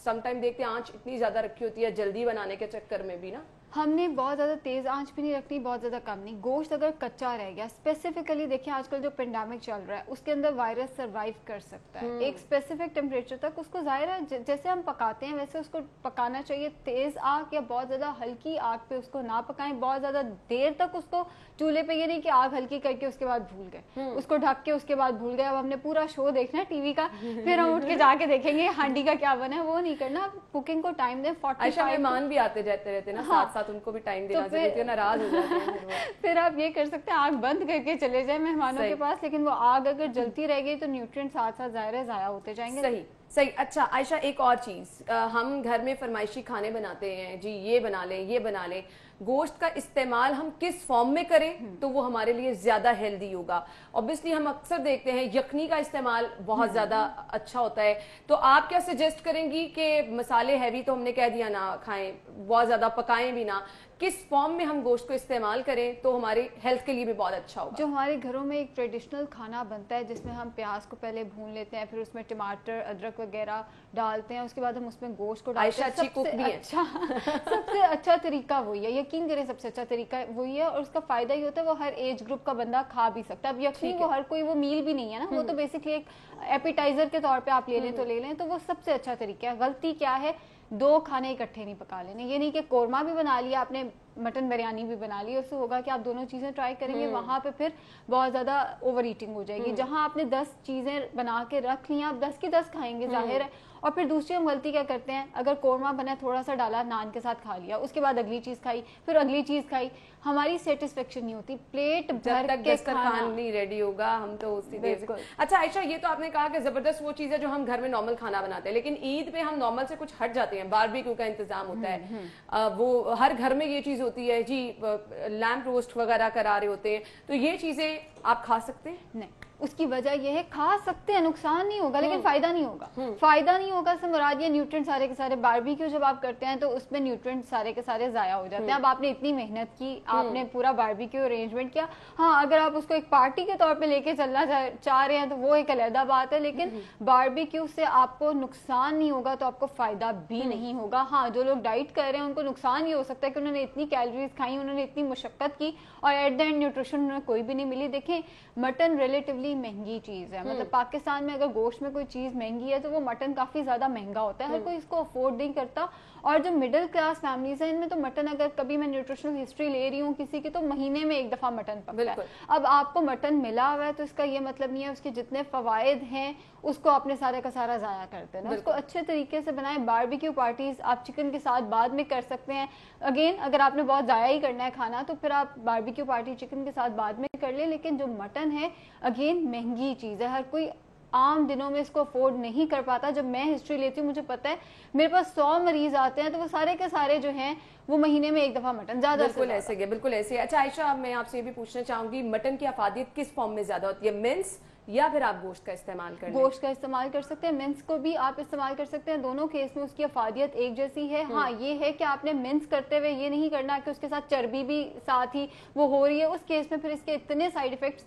समटाइम देखते हैं आंच इतनी ज़्यादा रखी होती है जल्दी बनाने के चक्कर में भी ना। हमने बहुत ज़्यादा तेज़ आंच भी नहीं रखनी, बहुत ज़्यादा कम नहीं। गोश्त अगर कच्चा रह गया, स्पेसिफिकली देखिए आजकल जो पेंडेमिक चल रहा है उसके अंदर वायरस सरवाइव कर सकता है एक स्पेसिफिक टेम्परेचर तक। उसको ज़ाहिर है जैसे हम पकाते हैं वैसे उसको पकाना चाहिए। तेज़ आग या बहुत ज़्यादा हल्की आग पे उसको ना पकाएं, बहुत ज़्यादा देर तक उसको चूल्हे पे, ये नहीं कि आग हल्की करके उसके बाद भूल गए, उसको ढक के उसके बाद भूल गए। अब हमने पूरा शो देखना है टीवी का, फिर हम उठ के जाके देखेंगे हांडी का क्या बना है, वो नहीं करना। कुकिंग को टाइम दें। 45 मेहमान भी आते जाते रहते ना, साथ साथ उनको भी टाइम देना जरूरी है, नाराज हो जाते हैं। फिर आप ये कर सकते हैं आग बंद करके चले जाए मेहमानों के पास, लेकिन वो आग अगर जलती रह गई तो न्यूट्रिएंट साथ साथ ज़ाया होते जाएंगे। सही सही। अच्छा आयशा, एक और चीज़, हम घर में फरमाइशी खाने बनाते हैं जी, ये बना लें ये बना लें। गोश्त का इस्तेमाल हम किस फॉर्म में करें तो वो हमारे लिए ज़्यादा हेल्दी होगा? ऑब्वियसली हम अक्सर देखते हैं यखनी का इस्तेमाल बहुत ज़्यादा अच्छा होता है, तो आप क्या सजेस्ट करेंगी कि मसाले हैवी तो हमने कह दिया ना खाएं, बहुत ज़्यादा पकाएं भी ना, किस फॉर्म में हम गोश्त को इस्तेमाल करें तो हमारे हेल्थ के लिए भी बहुत अच्छा होगा? जो हमारे घरों में एक ट्रेडिशनल खाना बनता है जिसमें हम प्याज को पहले भून लेते हैं, फिर उसमें टमाटर अदरक वगैरह डालते हैं, उसके बाद हम उसमें गोश्त को डालते हैं। सबसे अच्छा तरीका वही है, यकीन करें सबसे अच्छा तरीका वही है, और उसका फायदा ये होता है वो हर एज ग्रुप का बंदा खा भी सकता है। अब यकीन वो हर कोई वो मील भी नहीं है ना, वो तो बेसिकली एक एपिटाइजर के तौर पे आप ले लें तो ले लें, तो वो सबसे अच्छा तरीका है। गलती क्या है, 2 खाने इकट्ठे नहीं पका लेने। ये नहीं कि कोरमा भी बना लिया आपने, मटन बिरयानी भी बना ली, उससे होगा कि आप दोनों चीजें ट्राई करेंगे, वहां पे फिर बहुत ज्यादा ओवर ईटिंग हो जाएगी। जहां आपने 10 चीजें बना के रख ली, आप 10 की 10 खाएंगे जाहिर है। और फिर दूसरी हम गलती क्या करते हैं, अगर कोरमा बना थोड़ा सा डाला, नान के साथ खा लिया, उसके बाद अगली चीज खाई, फिर अगली चीज खाई, हमारी सेटिस्फेक्शन नहीं होती। प्लेट भर के खाना नहीं रेडी होगा हम तो उसी देर। अच्छा आयशा, ये तो आपने कहा कि जबरदस्त वो चीज है जो हम घर में नॉर्मल खाना बनाते हैं, लेकिन ईद पे हम नॉर्मल से कुछ हट जाते हैं। बारबेक्यू का इंतजाम होता है, वो हर घर में ये चीज होती है जी, लैम्प रोस्ट वगैरह करा रहे होते हैं, तो ये चीजें आप खा सकते हैं? नहीं, उसकी वजह यह है खा सकते हैं, नुकसान नहीं होगा, लेकिन फायदा नहीं होगा। फायदा नहीं होगा से मुराद ये न्यूट्रिएंट सारे के सारे, बारबेक्यू जब आप करते हैं तो उसमें न्यूट्रिएंट सारे के सारे जाया हो जाते हैं। अब आपने इतनी मेहनत की, आपने पूरा बारबेक्यू अरेंजमेंट किया, हाँ अगर आप उसको एक पार्टी के तौर पे लेके चलना चाह रहे हैं तो वो एक अलग बात है, लेकिन बारबेक्यू से आपको नुकसान नहीं होगा तो आपको फायदा भी नहीं होगा। हाँ, जो लोग डाइट कर रहे हैं उनको नुकसान ये हो सकता है कि उन्होंने इतनी कैलोरीज खाई, उन्होंने इतनी मुशक्कत की और एट द एंड न्यूट्रिशन उन्हें कोई भी नहीं मिली। देखें, मटन रिलेटिवली महंगी चीज है, मतलब पाकिस्तान में अगर गोश्त में कोई चीज महंगी है तो वो मटन काफी ज्यादा महंगा होता है, हर कोई इसको अफोर्ड नहीं करता। और जो मिडिल क्लास फैमिलीज हैं इनमें तो मटन, अगर कभी मैं न्यूट्रिशनल हिस्ट्री ले रही हूँ किसी की, तो महीने में 1 दफा मटन पकता है। अब आपको मटन मिला हुआ है तो इसका ये मतलब नहीं है उसके जितने फवायद हैं उसको आपने सारे का सारा जाया करते हैं ना, उसको अच्छे तरीके से बनाएं। बारबेक्यू पार्टीज आप चिकन के साथ बाद में कर सकते हैं। अगेन अगर आपने बहुत जाया ही करना है खाना तो फिर आप बारबेक्यू पार्टी चिकन के साथ बाद में कर ले, लेकिन जो मटन है अगेन महंगी चीज है, हर कोई आम दिनों में इसको अफोर्ड नहीं कर पाता। जब मैं हिस्ट्री लेती हूँ मुझे पता है मेरे पास 100 मरीज आते हैं तो वो सारे के सारे जो हैं वो महीने में 1 दफा मटन ज्यादा। बिल्कुल ऐसे है, बिल्कुल ऐसे। अच्छा आयशा, मैं आपसे ये भी पूछना चाहूंगी, मटन की अफादियत किस फॉर्म में ज्यादा होती है, मिंस या फिर आप गोश्त का इस्तेमाल कर गोश्त का इस्तेमाल कर सकते हैं, मिंस को भी आप इस्तेमाल कर सकते हैं, दोनों केस में उसकी अफादियत एक जैसी है। हाँ, ये है कि आपने मिंस करते हुए ये नहीं करना कि उसके साथ चर्बी भी साथ ही वो हो रही है, उस केस में फिर इसके इतने साइड इफेक्ट्स।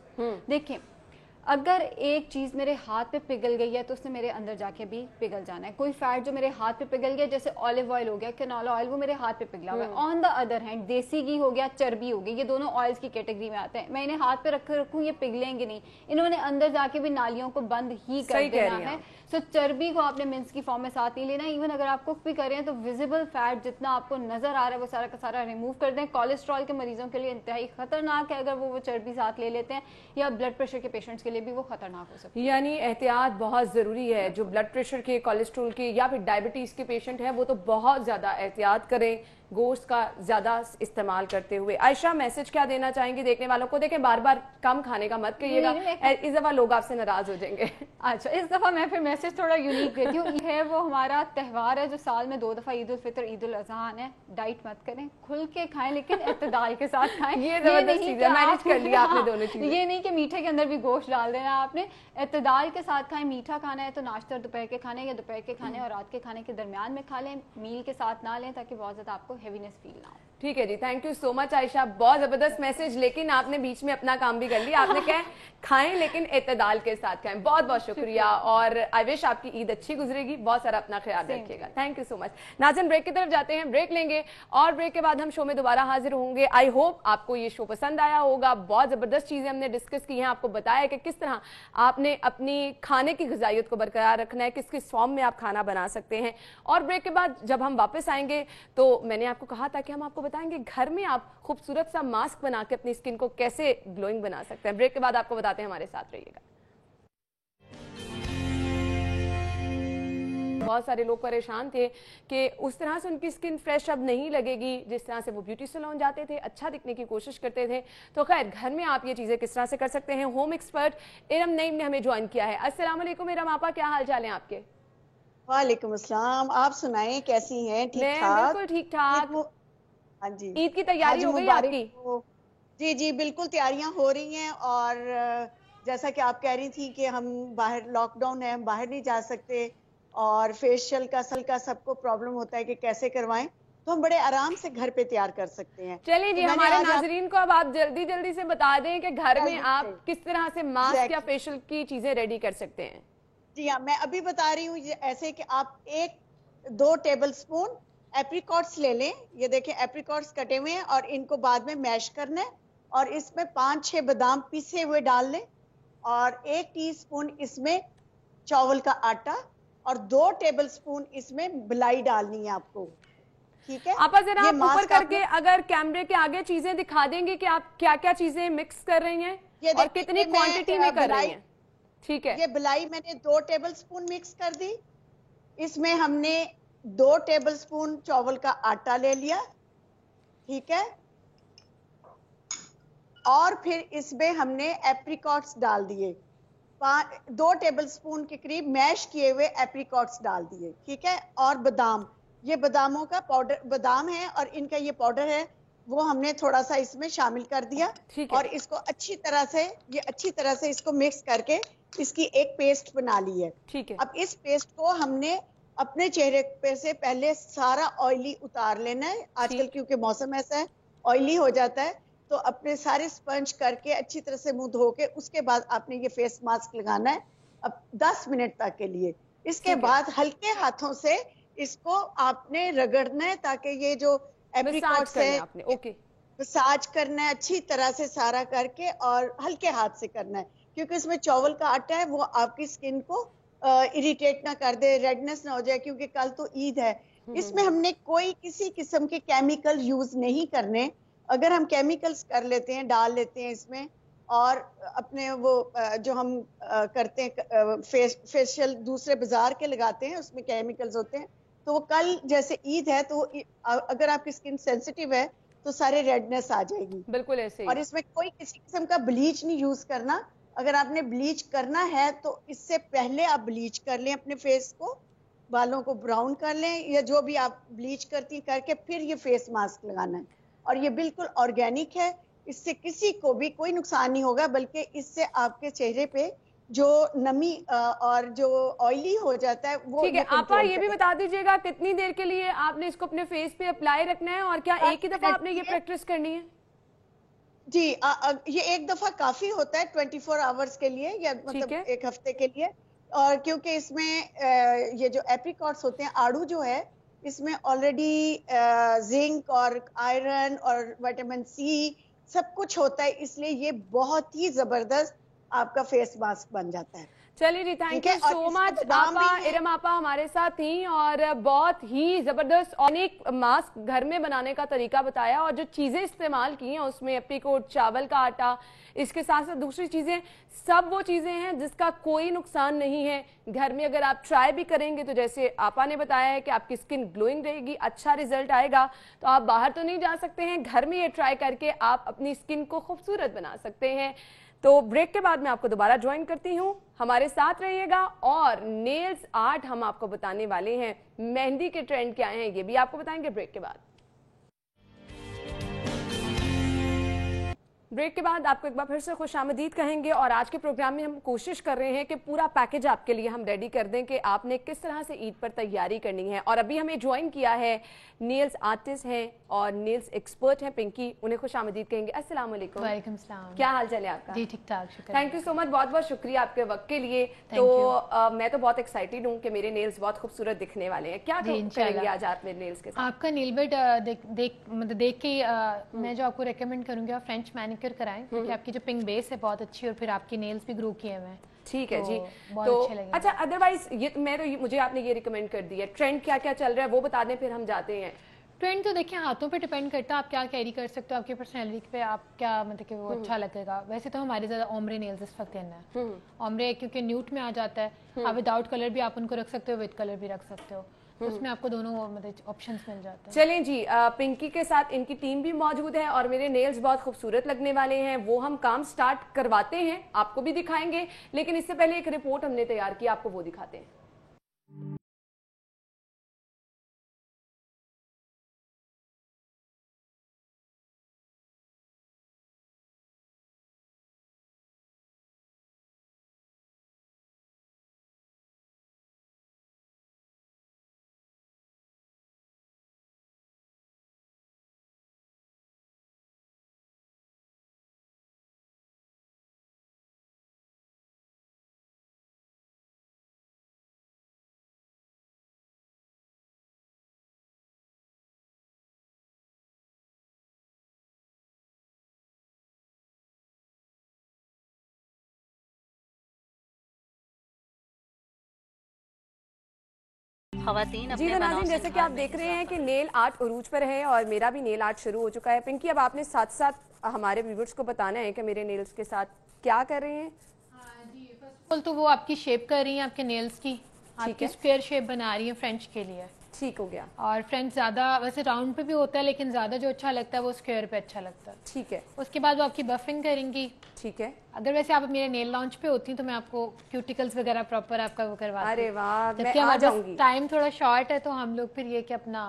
देखें, अगर एक चीज मेरे हाथ पे पिघल गई है तो उसने मेरे अंदर जाके भी पिघल जाना है। कोई फैट जो मेरे हाथ पे पिघल गया, जैसे ऑलिव ऑयल हो गया, कैनोला ऑयल, वो मेरे हाथ पे पिघला हुआ है। ऑन द अदर हैंड देसी घी हो गया, चर्बी हो गई, ये दोनों ऑयल्स की कैटेगरी में आते हैं। मैं इन्हें हाथ पे रखूं ये पिघलेंगे नहीं, इन्होंने अंदर जाके भी नालियों को बंद ही कर देना है। सो चर्बी को आपने मिंस की फॉर्म में साथ नहीं लेना। इवन अगर आप कुक भी कर रहे हैं तो विजिबल फैट जितना आपको नजर आ रहा है वो सारा का सारा रिमूव कर दें। कोलेस्ट्रॉल के मरीजों के लिए इंतहाई खतरनाक है अगर वो चर्बी साथ ले लेते हैं, या ब्लड प्रेशर के पेशेंट्स के लिए भी वो खतरनाक हो सकता है। यानी एहतियात बहुत जरूरी है। जो ब्लड प्रेशर के, कोलेस्ट्रॉल के या फिर डायबिटीज के पेशेंट हैं वो तो बहुत ज्यादा एहतियात करें, गोश्त का ज़्यादा इस्तेमाल करते हुए। आयशा, मैसेज क्या देना चाहेंगी देखने वालों को? देखें, बार बार कम खाने का मत कहिएगा, इस दफ़ा लोग आपसे नाराज़ हो जाएंगे। अच्छा, इस दफ़ा मैं फिर मैसेज थोड़ा यूनिक देती हूँ। है वो हमारा त्यौहार है जो साल में 2 दफ़ा ईद उल फितर, ईद उल अज़हा है। डाइट मत करें, खुल के खाएं लेकिन इत्तेदाल के साथ खाएं। ये जबरदस्त चीज़ है, मैनेज कर लिया आपने दोनों चीज़ें। ये नहीं कि मीठे के अंदर भी गोश्त डाल देना आपने, इत्तेदाल के साथ खाएं। मीठा खाना है तो नाश्ते और दोपहर के खाने, या दोपहर के खाने और रात के खाने के दरमियान में खा लें, मील के साथ ना लें, ताकि बहुत ज़्यादा आपको हेवीनेस फील ना हो। ठीक है जी, thank you so much Ayesha, बहुत ज़बरदस्त मैसेज, लेकिन आपने बीच में अपना काम भी कर लिया। आपने कहा खाएं लेकिन इत्तेदाल के साथ खाएं। बहुत बहुत शुक्रिया, और आई विश आपकी ईद अच्छी गुजरेगी। बहुत सारा अपना ख्याल रखिएगा। Thank you so much. नाज़रीन, ब्रेक की तरफ जाते हैं, ब्रेक लेंगे और ब्रेक के बाद हम शो में दोबारा हाजिर होंगे। आई होप आपको ये शो पसंद आया होगा। बहुत ज़बरदस्त चीज़ें हमने डिस्कस की हैं, आपको बताया कि किस तरह आपने अपनी खाने की ग़िज़ाइयत को बरकरार रखना है, किस किस फॉर्म में आप खाना बना सकते हैं। और ब्रेक के बाद जब हम वापस आएंगे तो मैंने आपको कहा था कि हम आपको बताएंगे घर में आप खूबसूरत सा मास्क बना के अपनी स्किन को कैसे ग्लोइंग बना सकते हैं। ब्रेक के बाद आपको बताते हैं, हमारे साथ रहिएगा। बहुत सारे लोग परेशान थे कि उस तरह से उनकी स्किन फ्रेश अब नहीं लगेगी जिस तरह से वो ब्यूटी सैलून जाते थे, अच्छा दिखने की कोशिश करते थे। तो खैर, घर में आप ये चीज़ें किस तरह से कर सकते हैं, होम एक्सपर्ट इरम नईम ने हमें ज्वाइन किया है। अस्सलाम वालेकुम इरम आपा, क्या हाल चाल है आपके? वालेकुम अस्सलाम, आप सुनाएं कैसी हैं? ठीक ठाक? बिल्कुल ठीक ठाक। हाँ जी, ईद की तैयारी हो गई आपकी? जी जी बिल्कुल, तैयारियां हो रही हैं। और जैसा कि आप कह रही थी कि हम बाहर, लॉकडाउन है, हम बाहर नहीं जा सकते और फेशियल का सबको प्रॉब्लम होता है कि कैसे करवाएं, तो हम बड़े आराम से घर पे तैयार कर सकते हैं। चलिए जी, हमारे नाजरीन को अब आप जल्दी जल्दी से बता दें कि घर में आप किस तरह से मास्क या फेशियल की चीजें रेडी कर सकते हैं। जी हाँ, मैं अभी बता रही हूँ। ऐसे कि आप 1-2 टेबल स्पून एप्रिकॉट्स ले लें। ये देखें, एप्रिकॉट्स कटे हुए हैं और इनको बाद में मैश करना है, और इसमें 5-6 बादाम पीसे हुए डाल लें, और 1 टीस्पून इसमें चावल का आटा, और 2 टेबल स्पून इसमें बिलाई डालनी है आपको। ठीक है, आप जरा ऊपर करके अगर कैमरे के आगे चीजें दिखा देंगे कि आप क्या क्या चीजें मिक्स कर रही हैं और कितनी क्वांटिटी में कर रही हैं। ठीक है, ये बिलाई मैंने 2 टेबल स्पून मिक्स कर दी। इसमें हमने 2 टेबल स्पून चावल का आटा ले लिया। ठीक है, और फिर इसमें हमने एप्रिकॉट्स डाल दिए, 2 टेबल स्पून के करीब मैश किए हुए एप्रिकॉट्स डाल दिए। ठीक है, और बादाम, ये बादामों का पाउडर, बादाम है और इनका ये पाउडर है, वो हमने थोड़ा सा इसमें शामिल कर दिया। और इसको अच्छी तरह से इसको मिक्स करके इसकी एक पेस्ट बना ली है। ठीक है, अब इस पेस्ट को हमने अपने चेहरे पे से पहले सारा ऑयली उतार लेना है। आजकल क्योंकि मौसम ऐसा है, ऑयली हो जाता है, तो अपने सारे स्पंज करके अच्छी तरह से मुंह धो के उसके बाद आपने ये फेस मास्क लगाना है अब 10 मिनट तक के लिए। इसके बाद हल्के हाथों से इसको आपने रगड़ना है, ताकि ये जो एप्रिकॉट्स है, मसाज करना है अच्छी तरह से सारा करके, और हल्के हाथ से करना है, क्योंकि इसमें चावल का आटा है, वो आपकी स्किन को इरिटेट ना कर दे, रेडनेस ना हो जाए, क्योंकि कल तो ईद है। इसमें हमने कोई किसी किस्म के केमिकल यूज नहीं करने। अगर हम केमिकल्स कर लेते हैं, डाल लेते हैं इसमें, और अपने वो जो हम करते हैं फेशियल दूसरे बाजार के लगाते हैं, उसमें केमिकल्स होते हैं, तो वो कल जैसे ईद है तो अगर आपकी स्किन सेंसिटिव है तो सारे रेडनेस आ जाएगी। बिल्कुल ऐसे ही। और इसमें कोई किसी किस्म का ब्लीच नहीं यूज करना। अगर आपने ब्लीच करना है तो इससे पहले आप ब्लीच कर लें अपने फेस को, बालों को ब्राउन कर लें, या जो भी आप ब्लीच करती करके फिर ये फेस मास्क लगाना है। और ये बिल्कुल ऑर्गेनिक है, इससे किसी को भी कोई नुकसान नहीं होगा, बल्कि इससे आपके चेहरे पे जो नमी और जो ऑयली हो जाता है वो। ठीक है, आपा ये भी बता दीजिएगा कितनी देर के लिए आपने इसको अपने फेस पे अप्लाई रखना है, और क्या एक ही दफा आपने ये प्रैक्टिस करनी है? जी, ये एक दफा काफी होता है 24 आवर्स के लिए, या मतलब एक हफ्ते के लिए। और क्योंकि इसमें ये जो एप्रिकॉट्स होते हैं, आड़ू जो है, इसमें ऑलरेडी जिंक और आयरन और विटामिन सी सब कुछ होता है, इसलिए ये बहुत ही जबरदस्त आपका फेस मास्क बन जाता है। चलिए जी, थैंक ठीक यू है, और सो इसका मच। तो दाम आपा भी है। इरम आपा हमारे साथ थी और बहुत ही जबरदस्त और एक मास्क घर में बनाने का तरीका बताया और जो चीजें इस्तेमाल की हैं उसमें एप्रीकोट, चावल का आटा, इसके साथ साथ दूसरी चीजें, सब वो चीजें हैं जिसका कोई नुकसान नहीं है। घर में अगर आप ट्राई भी करेंगे तो जैसे आपा ने बताया है कि आपकी स्किन ग्लोइंग रहेगी, अच्छा रिजल्ट आएगा। तो आप बाहर तो नहीं जा सकते हैं, घर में ये ट्राई करके आप अपनी स्किन को खूबसूरत बना सकते हैं। तो ब्रेक के बाद मैं आपको दोबारा ज्वाइन करती हूँ, हमारे साथ रहिएगा। और नेल्स आर्ट हम आपको बताने वाले हैं, मेहंदी के ट्रेंड क्या हैं ये भी आपको बताएंगे ब्रेक के बाद। ब्रेक के बाद आपको एक बार फिर से खुशामदीद कहेंगे और आज के प्रोग्राम में हम कोशिश कर रहे हैं कि पूरा पैकेज आपके लिए हम रेडी कर दें कि आपने किस तरह से ईद पर तैयारी करनी है। और अभी हमें ज्वाइन किया है नेल्स आर्टिस्ट हैं और नेल्स एक्सपर्ट हैं पिंकी, उन्हें खुशामदीद कहेंगे। अस्सलाम वालेकुम। वालेकुम सलाम। क्या हाल चाल है आपका? जी ठीक ठाक, शुक्रिया। थैंक यू सो मच, बहुत बहुत शुक्रिया आपके वक्त के लिए। तो मैं तो बहुत एक्साइटेड हूँ कि मेरे नेल्स बहुत खूबसूरत दिखने वाले हैं। क्या करेंगे आज आप मेरे नेल्स के साथ? आपका नेल बेड देख के मैं जो आपको रेकमेंड करूंगी आप फ्रेंच मैनिक्योर कराएं, क्योंकि आपकी जो पिंक बेस है बहुत अच्छी और फिर आपके नेल्स भी ग्रो किए हुए हैं। ठीक है जी, बहुत तो अच्छे लगेंगे। अच्छा अदरवाइज मुझे आपने ये रिकमेंड कर दिया, ट्रेंड क्या क्या चल रहा है वो बता दें फिर हम जाते हैं। ट्रेंड तो देखिए हाथों पे डिपेंड करता है, आप क्या कैरी कर सकते हो, आपकी पर्सनैलिटी पे आप क्या मतलब कि वो अच्छा लगेगा। वैसे तो हमारे ज्यादा ओम्ब्रे नेल्स इस वक्त करना है। ओम्ब्रे क्योंकि न्यूट में आ जाता है, आप विदाउट कलर भी आप उनको रख सकते हो, विद कलर भी रख सकते हो, तो उसमें आपको दोनों मतलब ऑप्शंस मिल जाते हैं। चलें जी, पिंकी के साथ इनकी टीम भी मौजूद है और मेरे नेल्स बहुत खूबसूरत लगने वाले हैं, वो हम काम स्टार्ट करवाते हैं, आपको भी दिखाएंगे। लेकिन इससे पहले एक रिपोर्ट हमने तैयार की, आपको वो दिखाते हैं। खवातीन जी तो नाज़रीन, जैसे कि आप देख रहे हैं कि नेल आर्ट उरूज पर है और मेरा भी नेल आर्ट शुरू हो चुका है। पिंकी, अब आपने साथ साथ हमारे व्यूअर्स को बताना है कि मेरे नेल्स के साथ क्या कर रहे हैं। तो वो आपकी शेप कर रही है, आपके नेल्स की आपकी स्क्वायर शेप बना रही है फ्रेंच के लिए। ठीक हो गया। और फ्रेंच ज्यादा वैसे राउंड पे भी होता है, लेकिन ज्यादा जो अच्छा लगता है वो स्क्वायर पे अच्छा लगता है। ठीक है। उसके बाद वो आपकी बफिंग करेंगी। ठीक है। अगर वैसे आप मेरे नेल लॉन्च पे होती तो मैं आपको क्यूटिकल्स वगैरह प्रॉपर आपका वो करवाती। अरे वाह, मैं आ आ जाऊंगी। टाइम थोड़ा शॉर्ट है तो हम लोग फिर ये कि अपना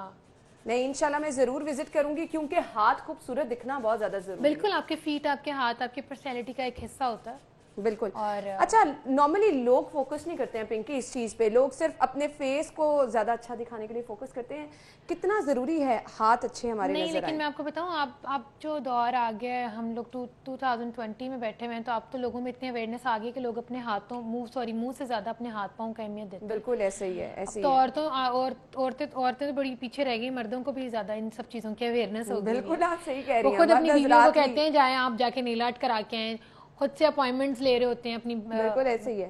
नहीं, इंशाल्लाह मैं जरूर विजिट करूंगी, क्योंकि हाथ खूबसूरत दिखना बहुत ज्यादा जरूरी है। बिल्कुल, आपके फीट, आपके हाथ आपकी पर्सनैलिटी का एक हिस्सा होता है। बिल्कुल। और अच्छा, नॉर्मली लोग फोकस नहीं करते हैं पिंकी इस चीज पे, लोग सिर्फ अपने फेस को ज्यादा अच्छा दिखाने के लिए फोकस करते हैं। कितना जरूरी है हाथ अच्छे हमारे नहीं, नजर लेकिन आए। मैं आपको बताऊं, आप जो दौर आ गया है, हम लोग 2020 में बैठे हुए हैं, तो अब तो लोगों में इतनी अवेयरनेस आ गई कि लोग अपने हाथों मुंह से ज्यादा अपने हाथ पाँव का अहमियत देते हैं। बिल्कुल ऐसे ही है, ऐसे तो ही औरतें तो बड़ी पीछे रह गई, मर्दों को भी ज्यादा इन सब चीजों की अवेयरनेस हो गई। बिल्कुल आप सही कह रही वो हैं। खुद अपनी बीवियों को कहते हैं जाए आप जाके नील आर्ट करा के आए, खुद से अपॉइंटमेंट्स ले रहे होते हैं अपनी। बिल्कुल ऐसे ही है।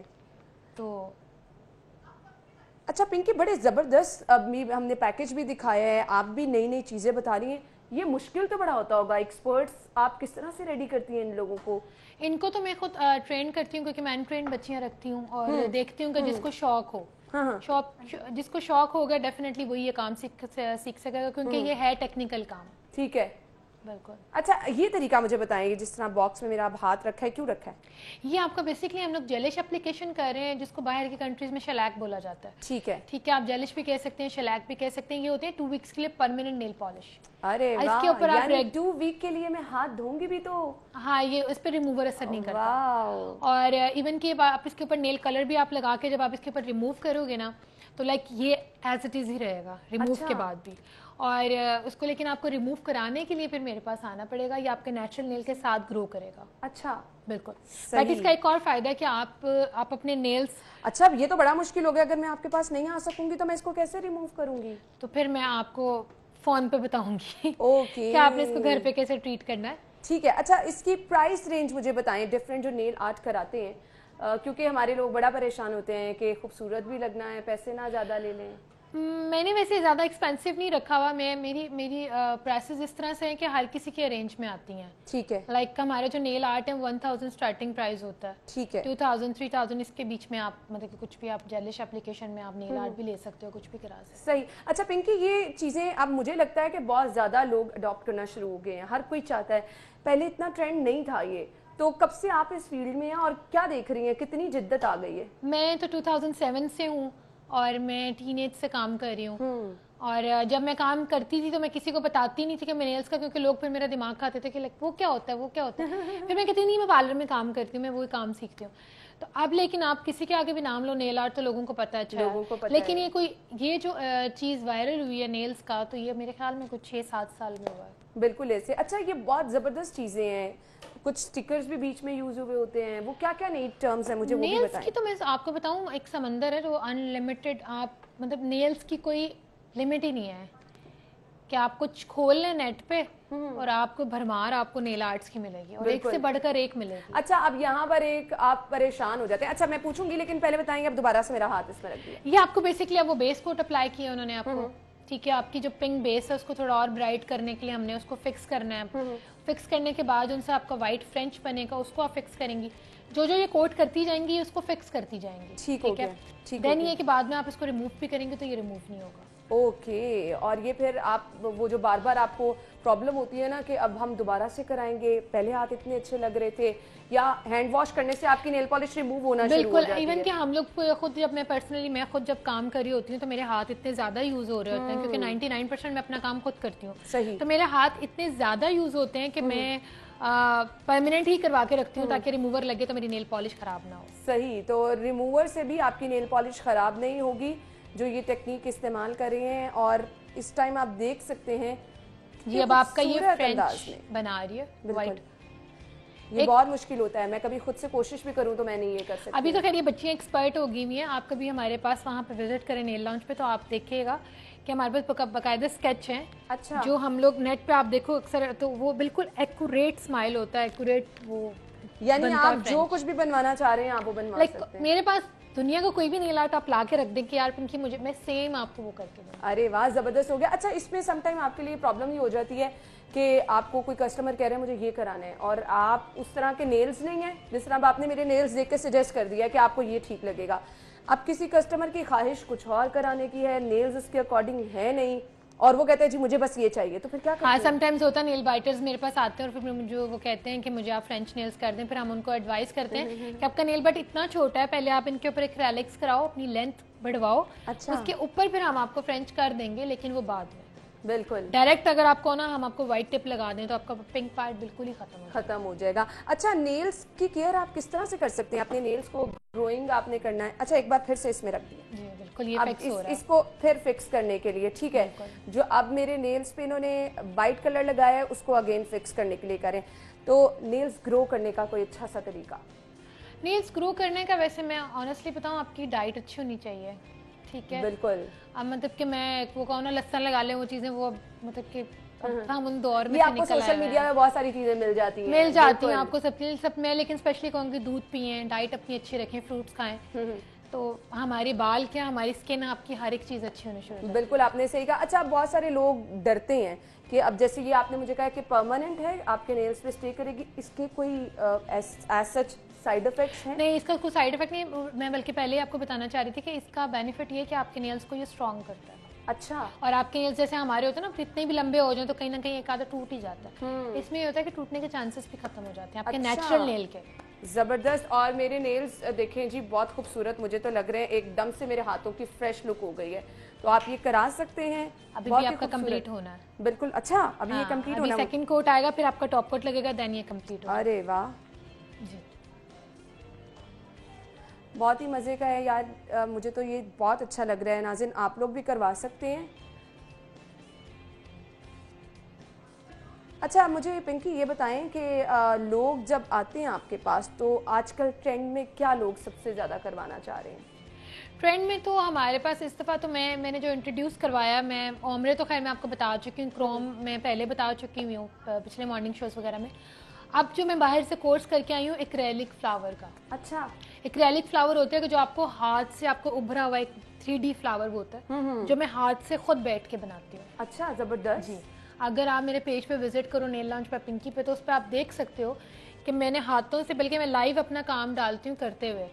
तो अच्छा पिंकी, बड़े जबरदस्त अभी हमने पैकेज भी दिखाया है, आप भी नई नई चीजें बता रही हैं। ये मुश्किल तो बड़ा होता होगा, एक्सपर्ट्स आप किस तरह से रेडी करती हैं इन लोगों को? इनको तो मैं खुद ट्रेन करती हूँ, क्योंकि मैं अनट्रेंड बच्चियाँ रखती हूँ और देखती हूँ कि जिसको शौक हो, जिसको शौक होगा डेफिनेटली वही ये काम सीख सकेगा, क्योंकि ये है टेक्निकल काम। ठीक है, बिल्कुल। अच्छा ये तरीका मुझे बताएंगे, जिस तरह बॉक्स में मेरा हाथ रखा है, क्यों रखा है? ये आपका बेसिकली हम लोग जेलिश एप्लीकेशन कर रहे हैं, जिसको बाहर की कंट्रीज में शलैक बोला जाता है। ठीक है। ठीक है, आप जेलिश भी कह सकते हैं, शलैक भी कह सकते हैं। ये होते हैं 2 वीक्स के लिए परमानेंट नेल पॉलिश। अरे इसके ऊपर आप 2 वीक के लिए मैं हाथ धोऊंगी भी तो? हाँ, ये इस पर रिमूवर असर नहीं करता। और इवन कि आप इसके ऊपर नेल कलर भी आप लगा के जब आप इसके ऊपर रिमूव करोगे ना, तो लाइक ये एज इट इज ही रहेगा रिमूव के बाद भी। और उसको लेकिन आपको रिमूव कराने के लिए फिर मेरे पास आना पड़ेगा, ये आपके नेचुरल नेल के साथ ग्रो करेगा। अच्छा, बिल्कुल। बट इसका एक और फायदा है कि आप अपने नेल्स। अच्छा, ये तो बड़ा मुश्किल हो गया, अगर मैं आपके पास नहीं आ सकूंगी तो मैं इसको कैसे रिमूव करूंगी? तो फिर मैं आपको फोन पे बताऊंगी ओके कि आपने इसको घर पे कैसे ट्रीट करना है। ठीक है। अच्छा, इसकी प्राइस रेंज मुझे बताएं, डिफरेंट जो नेल आर्ट कराते हैं क्योंकि हमारे लोग बड़ा परेशान होते हैं कि खूबसूरत भी लगना है, पैसे ना ज़्यादा ले लें। मैंने वैसे ज़्यादा एक्सपेंसिव नहीं रखा हुआ, मेरी प्राइसेस इस तरह से हैं कि हर किसी के रेंज में आती हैं। ठीक है। लाइक हमारे जो नेल आर्ट है 1000 स्टार्टिंग प्राइस होता है। ठीक है। 2000 3000 इसके बीच में आप मतलब कि कुछ भी आप जेलिश एप्लीकेशन में आप नेल आर्ट भी ले सकते हो, कुछ भी करा सकते हो। सही। अच्छा पिंकी, ये चीज़ें अब मुझे लगता है कि बहुत ज़्यादा लोग अडॉप्ट करना शुरू हो गए हैं, हर कोई चाहता है, पहले इतना ट्रेंड नहीं था ये, तो कब से आप इस फील्ड में हैं और क्या देख रही हैं, कितनी जिद्दत आ गई है? मैं तो 2007 से हूँ और मैं टीनेज से काम कर रही हूँ। और जब मैं काम करती थी तो मैं किसी को बताती नहीं थी कि मैं नेल्स का, क्योंकि लोग फिर मेरा दिमाग खाते थे कि लाइक वो क्या होता है, वो क्या होता है। फिर मैं कहती नहीं, मैं पार्लर में काम करती हूँ, मैं वही काम सीखती हूँ। तो अब लेकिन आप किसी के आगे भी नाम लो नेल आर्ट तो लोगों को पता है, अच्छा। लेकिन ये जो चीज़ वायरल हुई है नेल्स का, तो ये मेरे ख्याल में कुछ 6-7 साल में हुआ है। बिल्कुल ऐसे। अच्छा, ये बहुत ज़बरदस्त चीज़ें हैं, कुछ स्टिकर्स भी बीच में यूज हुए होते हैं, वो क्या क्या नई टर्म्स हैं, मुझे वो भी बताएं। की तो मैं आपको बताऊं, एक समंदर है जो अनलिमिटेड, आप मतलब नेल्स की कोई लिमिट ही नहीं है कि आप कुछ खोल लें नेट पे और आपको भरमार आपको नेल आर्ट्स की मिलेगी और एक से बढ़कर एक मिलेगी। अच्छा, अब यहाँ पर एक आप परेशान हो जाते हैं। अच्छा मैं पूछूंगी, लेकिन पहले बताएंगे, अब दोबारा से मेरा हाथ इसमें रख दिया। ये आपको बेसिकली अब वो बेस कोट अप्लाई किया उन्होंने आपको, ठीक है। आपकी जो पिंक बेस है उसको थोड़ा और ब्राइट करने के लिए हमने उसको फिक्स करना है। फिक्स करने के बाद उनसे आपका वाइट फ्रेंच बनेगा, उसको आप फिक्स करेंगी। जो ये कोट करती जाएंगी उसको फिक्स करती जाएंगी, ठीक है। देन ये कि बाद में आप इसको रिमूव भी करेंगे तो ये रिमूव नहीं होगा। ओके। और ये फिर आप वो जो बार बार आपको प्रॉब्लम होती है ना कि अब हम दोबारा से कराएंगे, पहले हाथ इतने अच्छे लग रहे थे, या हैंड वॉश करने से आपकी नेल पॉलिश रिमूव होना शुरू हो जाती है? इवन कि हम लोग खुद जब मैं खुद जब काम कर रही होती हूँ तो मेरे हाथ इतने ज्यादा यूज हो रहे होते हैं, क्योंकि 99% मैं अपना काम खुद करती हूँ। सही। तो मेरे हाथ इतने ज्यादा यूज होते हैं कि मैं परमानेंट ही करवा के रखती हूँ ताकि रिमूवर लगे तो मेरी नेल पॉलिश खराब ना हो। सही। तो रिमूवर से भी आपकी नेल पॉलिश खराब नहीं होगी जो ये टेक्निक इस्तेमाल कर रहे हैं। और इस टाइम आप देख सकते हैं जी, अब आपका ये फ्रेंच बना रही है वाइट। ये बहुत मुश्किल होता है, मैं कभी खुद से कोशिश भी करूं तो मैं नहीं ये कर सकती। अभी तो खैर ये बच्चियां एक्सपर्ट हो गई हुई हैं। आप कभी हमारे पास वहाँ पे विजिट करें नेल लॉन्च पे तो आप देखिएगा कि हमारे पास बकायदा स्केच हैं। अच्छा। जो हम लोग नेट पे आप देखो अक्सर तो वो बिल्कुल एक्यूरेट स्माइल होता है, एक्यूरेट वो, यानी आप जो कुछ भी बनवाना चाह रहे हैं आप वो बनवा सकते हैं। मेरे पास दुनिया का कोई भी नेल आर्ट आप ला के रख दें कि यार पिंकी मुझे, मैं सेम आपको वो करके दूँ। अरे वाह, जबरदस्त हो गया। अच्छा, इसमें समटाइम आपके लिए प्रॉब्लम ये हो जाती है कि आपको कोई कस्टमर कह रहे हैं मुझे ये कराना है और आप उस तरह के नेल्स नहीं हैं, जिस तरह आपने मेरे नेल्स देख के सजेस्ट कर दिया कि आपको ये ठीक लगेगा। अब किसी कस्टमर की ख्वाहिश कुछ और कराने की है, नेल्स उसके अकॉर्डिंग है नहीं, और वो कहते हैं जी मुझे बस ये चाहिए, तो फिर क्या करते हैं? हाँ, समटाइम्स होता है नेल बाइटर्स मेरे पास आते हैं और फिर मुझे वो कहते हैं कि मुझे आप फ्रेंच नेल्स कर दें। फिर हम उनको एडवाइस करते हैं कि आपका नेल बट इतना छोटा है, पहले आप इनके ऊपर एक्रेलिक्स कराओ, अपनी लेंथ बढ़वाओ, अच्छा। उसके ऊपर फिर हम आपको फ्रेंच कर देंगे, लेकिन वो बाद में। बिल्कुल। डायरेक्ट अगर आपको ना हम आपको व्हाइट टिप लगा दें तो आपका पिंक पार्ट बिल्कुल ही खत्म हो जाएगा। अच्छा, नेल्स की केयर आप किस तरह से कर सकते हैं? अपने नेल्स को ग्रोइंग आपने करना है। अच्छा, एक बार फिर से इसमें रख दिया जी, बिल्कुल ये फिक्स हो रहा है। इसको फिर फिक्स करने के लिए, ठीक है, जो अब मेरे नेल्स पे इन्होंने वाइट कलर लगाया है उसको अगेन फिक्स करने के लिए करें। तो नेल्स ग्रो करने का कोई अच्छा सा तरीका? नेल्स ग्रो करने का वैसे मैं ऑनेस्टली बताऊं, आपकी डाइट अच्छी होनी चाहिए, ठीक है। बिल्कुल। अब मतलब कि मैं वो कहूँ ना लहसुन लगा ले, वो चीजें वो मतलब कि हम उन दौर में आपको सोशल मीडिया में बहुत सारी चीजें मिल जाती हैं आपको सब में, लेकिन स्पेशली कहूँगी दूध पिए, डाइट अपनी अच्छी रखें, फ्रूट्स खाएं, तो हमारे बाल क्या, हमारी स्किन, आपकी हर एक चीज अच्छी होनी शुरू। बिल्कुल, आपने सही कहा। अच्छा, बहुत सारे लोग डरते हैं कि अब जैसे ये आपने मुझे कहा कि परमानेंट है, आपके नेल्स पे स्टे करेगी, इसके कोई एज सच साइड इफेक्ट्स हैं? नहीं, इसका कोई साइड इफेक्ट नहीं है। मैं बल्कि पहले आपको बताना चाह रही थी कि इसका बेनिफिट ये है कि आपके नेल्स को ये स्ट्रॉन्ग करता है। अच्छा। और आपके नेल्स जैसे हमारे होते हैं ना, कितने भी लंबे हो जाए तो कहीं ना कहीं एक आधा टूट ही जाता है। इसमें ये होता है कि टूटने के चांसेस भी खत्म हो जाते हैं आपके नेचुरल नेल के। जबरदस्त। और मेरे नेल्स देखें जी, बहुत खूबसूरत मुझे तो लग रहे हैं, एकदम से मेरे हाथों की फ्रेश लुक हो गई है। तो आप ये करा सकते हैं। अभी भी आपका कंप्लीट होना है। बिल्कुल। अच्छा, अभी ये कंप्लीट होना है। सेकंड कोट आएगा, फिर आपका टॉप कोट लगेगा, देन ये कंप्लीट होगा। अरे वाह जी, बहुत ही मज़े का है यार। मुझे तो ये बहुत अच्छा लग रहा है। नाज़रीन, आप लोग भी करवा सकते हैं। अच्छा, मुझे पिंकी ये बताएं कि लोग जब आते हैं आपके पास तो आजकल ट्रेंड में क्या लोग सबसे ज़्यादा करवाना चाह रहे हैं? ट्रेंड में तो हमारे पास इस दफ़ा तो मैंने जो इंट्रोड्यूस करवाया, मैं ओमरे तो खैर मैं आपको बता चुकी हूँ, क्रोम मैं पहले बता चुकी हुई हूँ पिछले मॉर्निंग शोज़ वगैरह में। अब जो मैं बाहर से कोर्स करके आई हूँ एक्रेलिक फ्लावर का। अच्छा, एक्रेलिक फ्लावर होता है कि जो आपको हाथ से आपको उभरा हुआ एक 3D फ्लावर होता है जो मैं हाथ से खुद बैठ के बनाती हूँ। अच्छा, जबरदस्त। जी, अगर आप मेरे पेज पे विजिट करो नेल लॉन्च पे पिंकी पे, तो उस पर आप देख सकते हो कि मैंने हाथों से, बल्कि मैं लाइव अपना काम डालती हूँ करते हुए,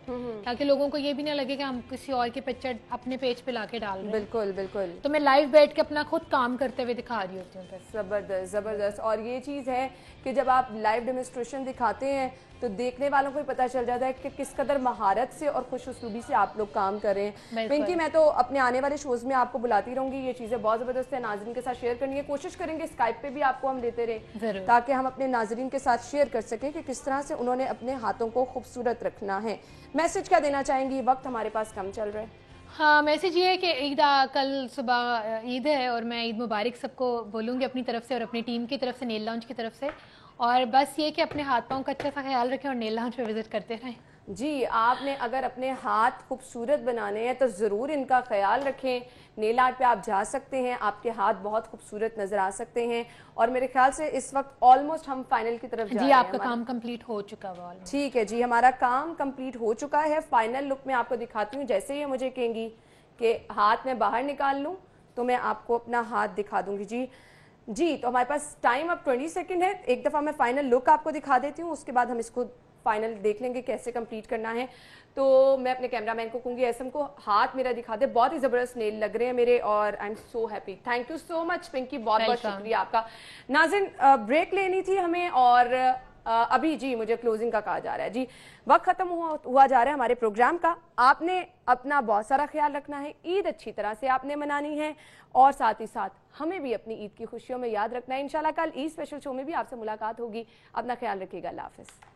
ताकि लोगों को ये भी ना लगे कि हम किसी और के पिक्चर अपने पेज पे लाके डाल रहे हैं। बिल्कुल बिल्कुल। तो मैं लाइव बैठ के अपना खुद काम करते हुए दिखा रही होती हूँ। जबरदस्त जबरदस्त। और ये चीज़ है कि जब आप लाइव डेमोन्स्ट्रेशन दिखाते हैं तो देखने वालों को भी पता चल जाता है कि किस कदर महारत से और खुश उसलूबी से आप लोग काम कर रहे हैं। पिंकी, मैं तो अपने आने वाले शोज में आपको बुलाती रहूंगी, ये चीज़ें बहुत ज़बरदस्त है, नाजरीन के साथ शेयर करनी है, कोशिश करेंगे स्काइप पे भी आपको हम लेते रहे ताकि हम अपने नाजरीन के साथ शेयर कर सकें कि किस तरह से उन्होंने अपने हाथों को खूबसूरत रखना है। मैसेज क्या देना चाहेंगी? वक्त हमारे पास कम चल रहा है। हाँ, मैसेज ये है कि ईद कल सुबह ईद है और मैं ईद मुबारक सबको बोलूँगी अपनी तरफ से और अपनी टीम की तरफ से, नेल लॉन्च की तरफ से। और बस ये कि अपने हाथ पाँव का अच्छा सा ख्याल रखें और नेल लॉन्च पे विजिट करते रहें। जी, आपने अगर अपने हाथ खूबसूरत बनाने हैं तो ज़रूर इनका ख्याल रखें। नेल आर्ट पे आप जा सकते हैं, आपके हाथ बहुत खूबसूरत नज़र आ सकते हैं। और मेरे ख्याल से इस वक्त ऑलमोस्ट हम फाइनल की तरफ जा रहे हैं। जी, आपका काम कंप्लीट हो चुका है। ठीक है जी, हमारा काम कंप्लीट हो चुका है। फाइनल लुक में आपको दिखाती हूँ। जैसे ही मुझे कहेंगी कि हाथ में बाहर निकाल लूँ तो मैं आपको अपना हाथ दिखा दूंगी। जी, तो हमारे पास टाइम अब 20 सेकेंड है। एक दफ़ा मैं फाइनल लुक आपको दिखा देती हूँ, उसके बाद हम इसको फाइनल देख लेंगे कैसे कंप्लीट करना है। तो मैं अपने कैमरामैन को कहूँगी एसएम को हाथ मेरा दिखा दे। बहुत ही ज़बरदस्त नेल लग रहे हैं मेरे और I am so happy. Thank you so much Pinky, बहुत बहुत शुक्रिया आपका। नाज़रीन, ब्रेक लेनी थी हमें और अभी जी मुझे क्लोजिंग का कहा जा रहा है। जी, वक्त खत्म हुआ जा रहा है हमारे प्रोग्राम का। आपने अपना बहुत सारा ख्याल रखना है, ईद अच्छी तरह से आपने मनानी है और साथ ही साथ हमें भी अपनी ईद की खुशियों में याद रखना है। इंशाल्लाह कल ईद स्पेशल शो में भी आपसे मुलाकात होगी। अपना ख्याल रखिएगा। अल्लाह हाफिज़।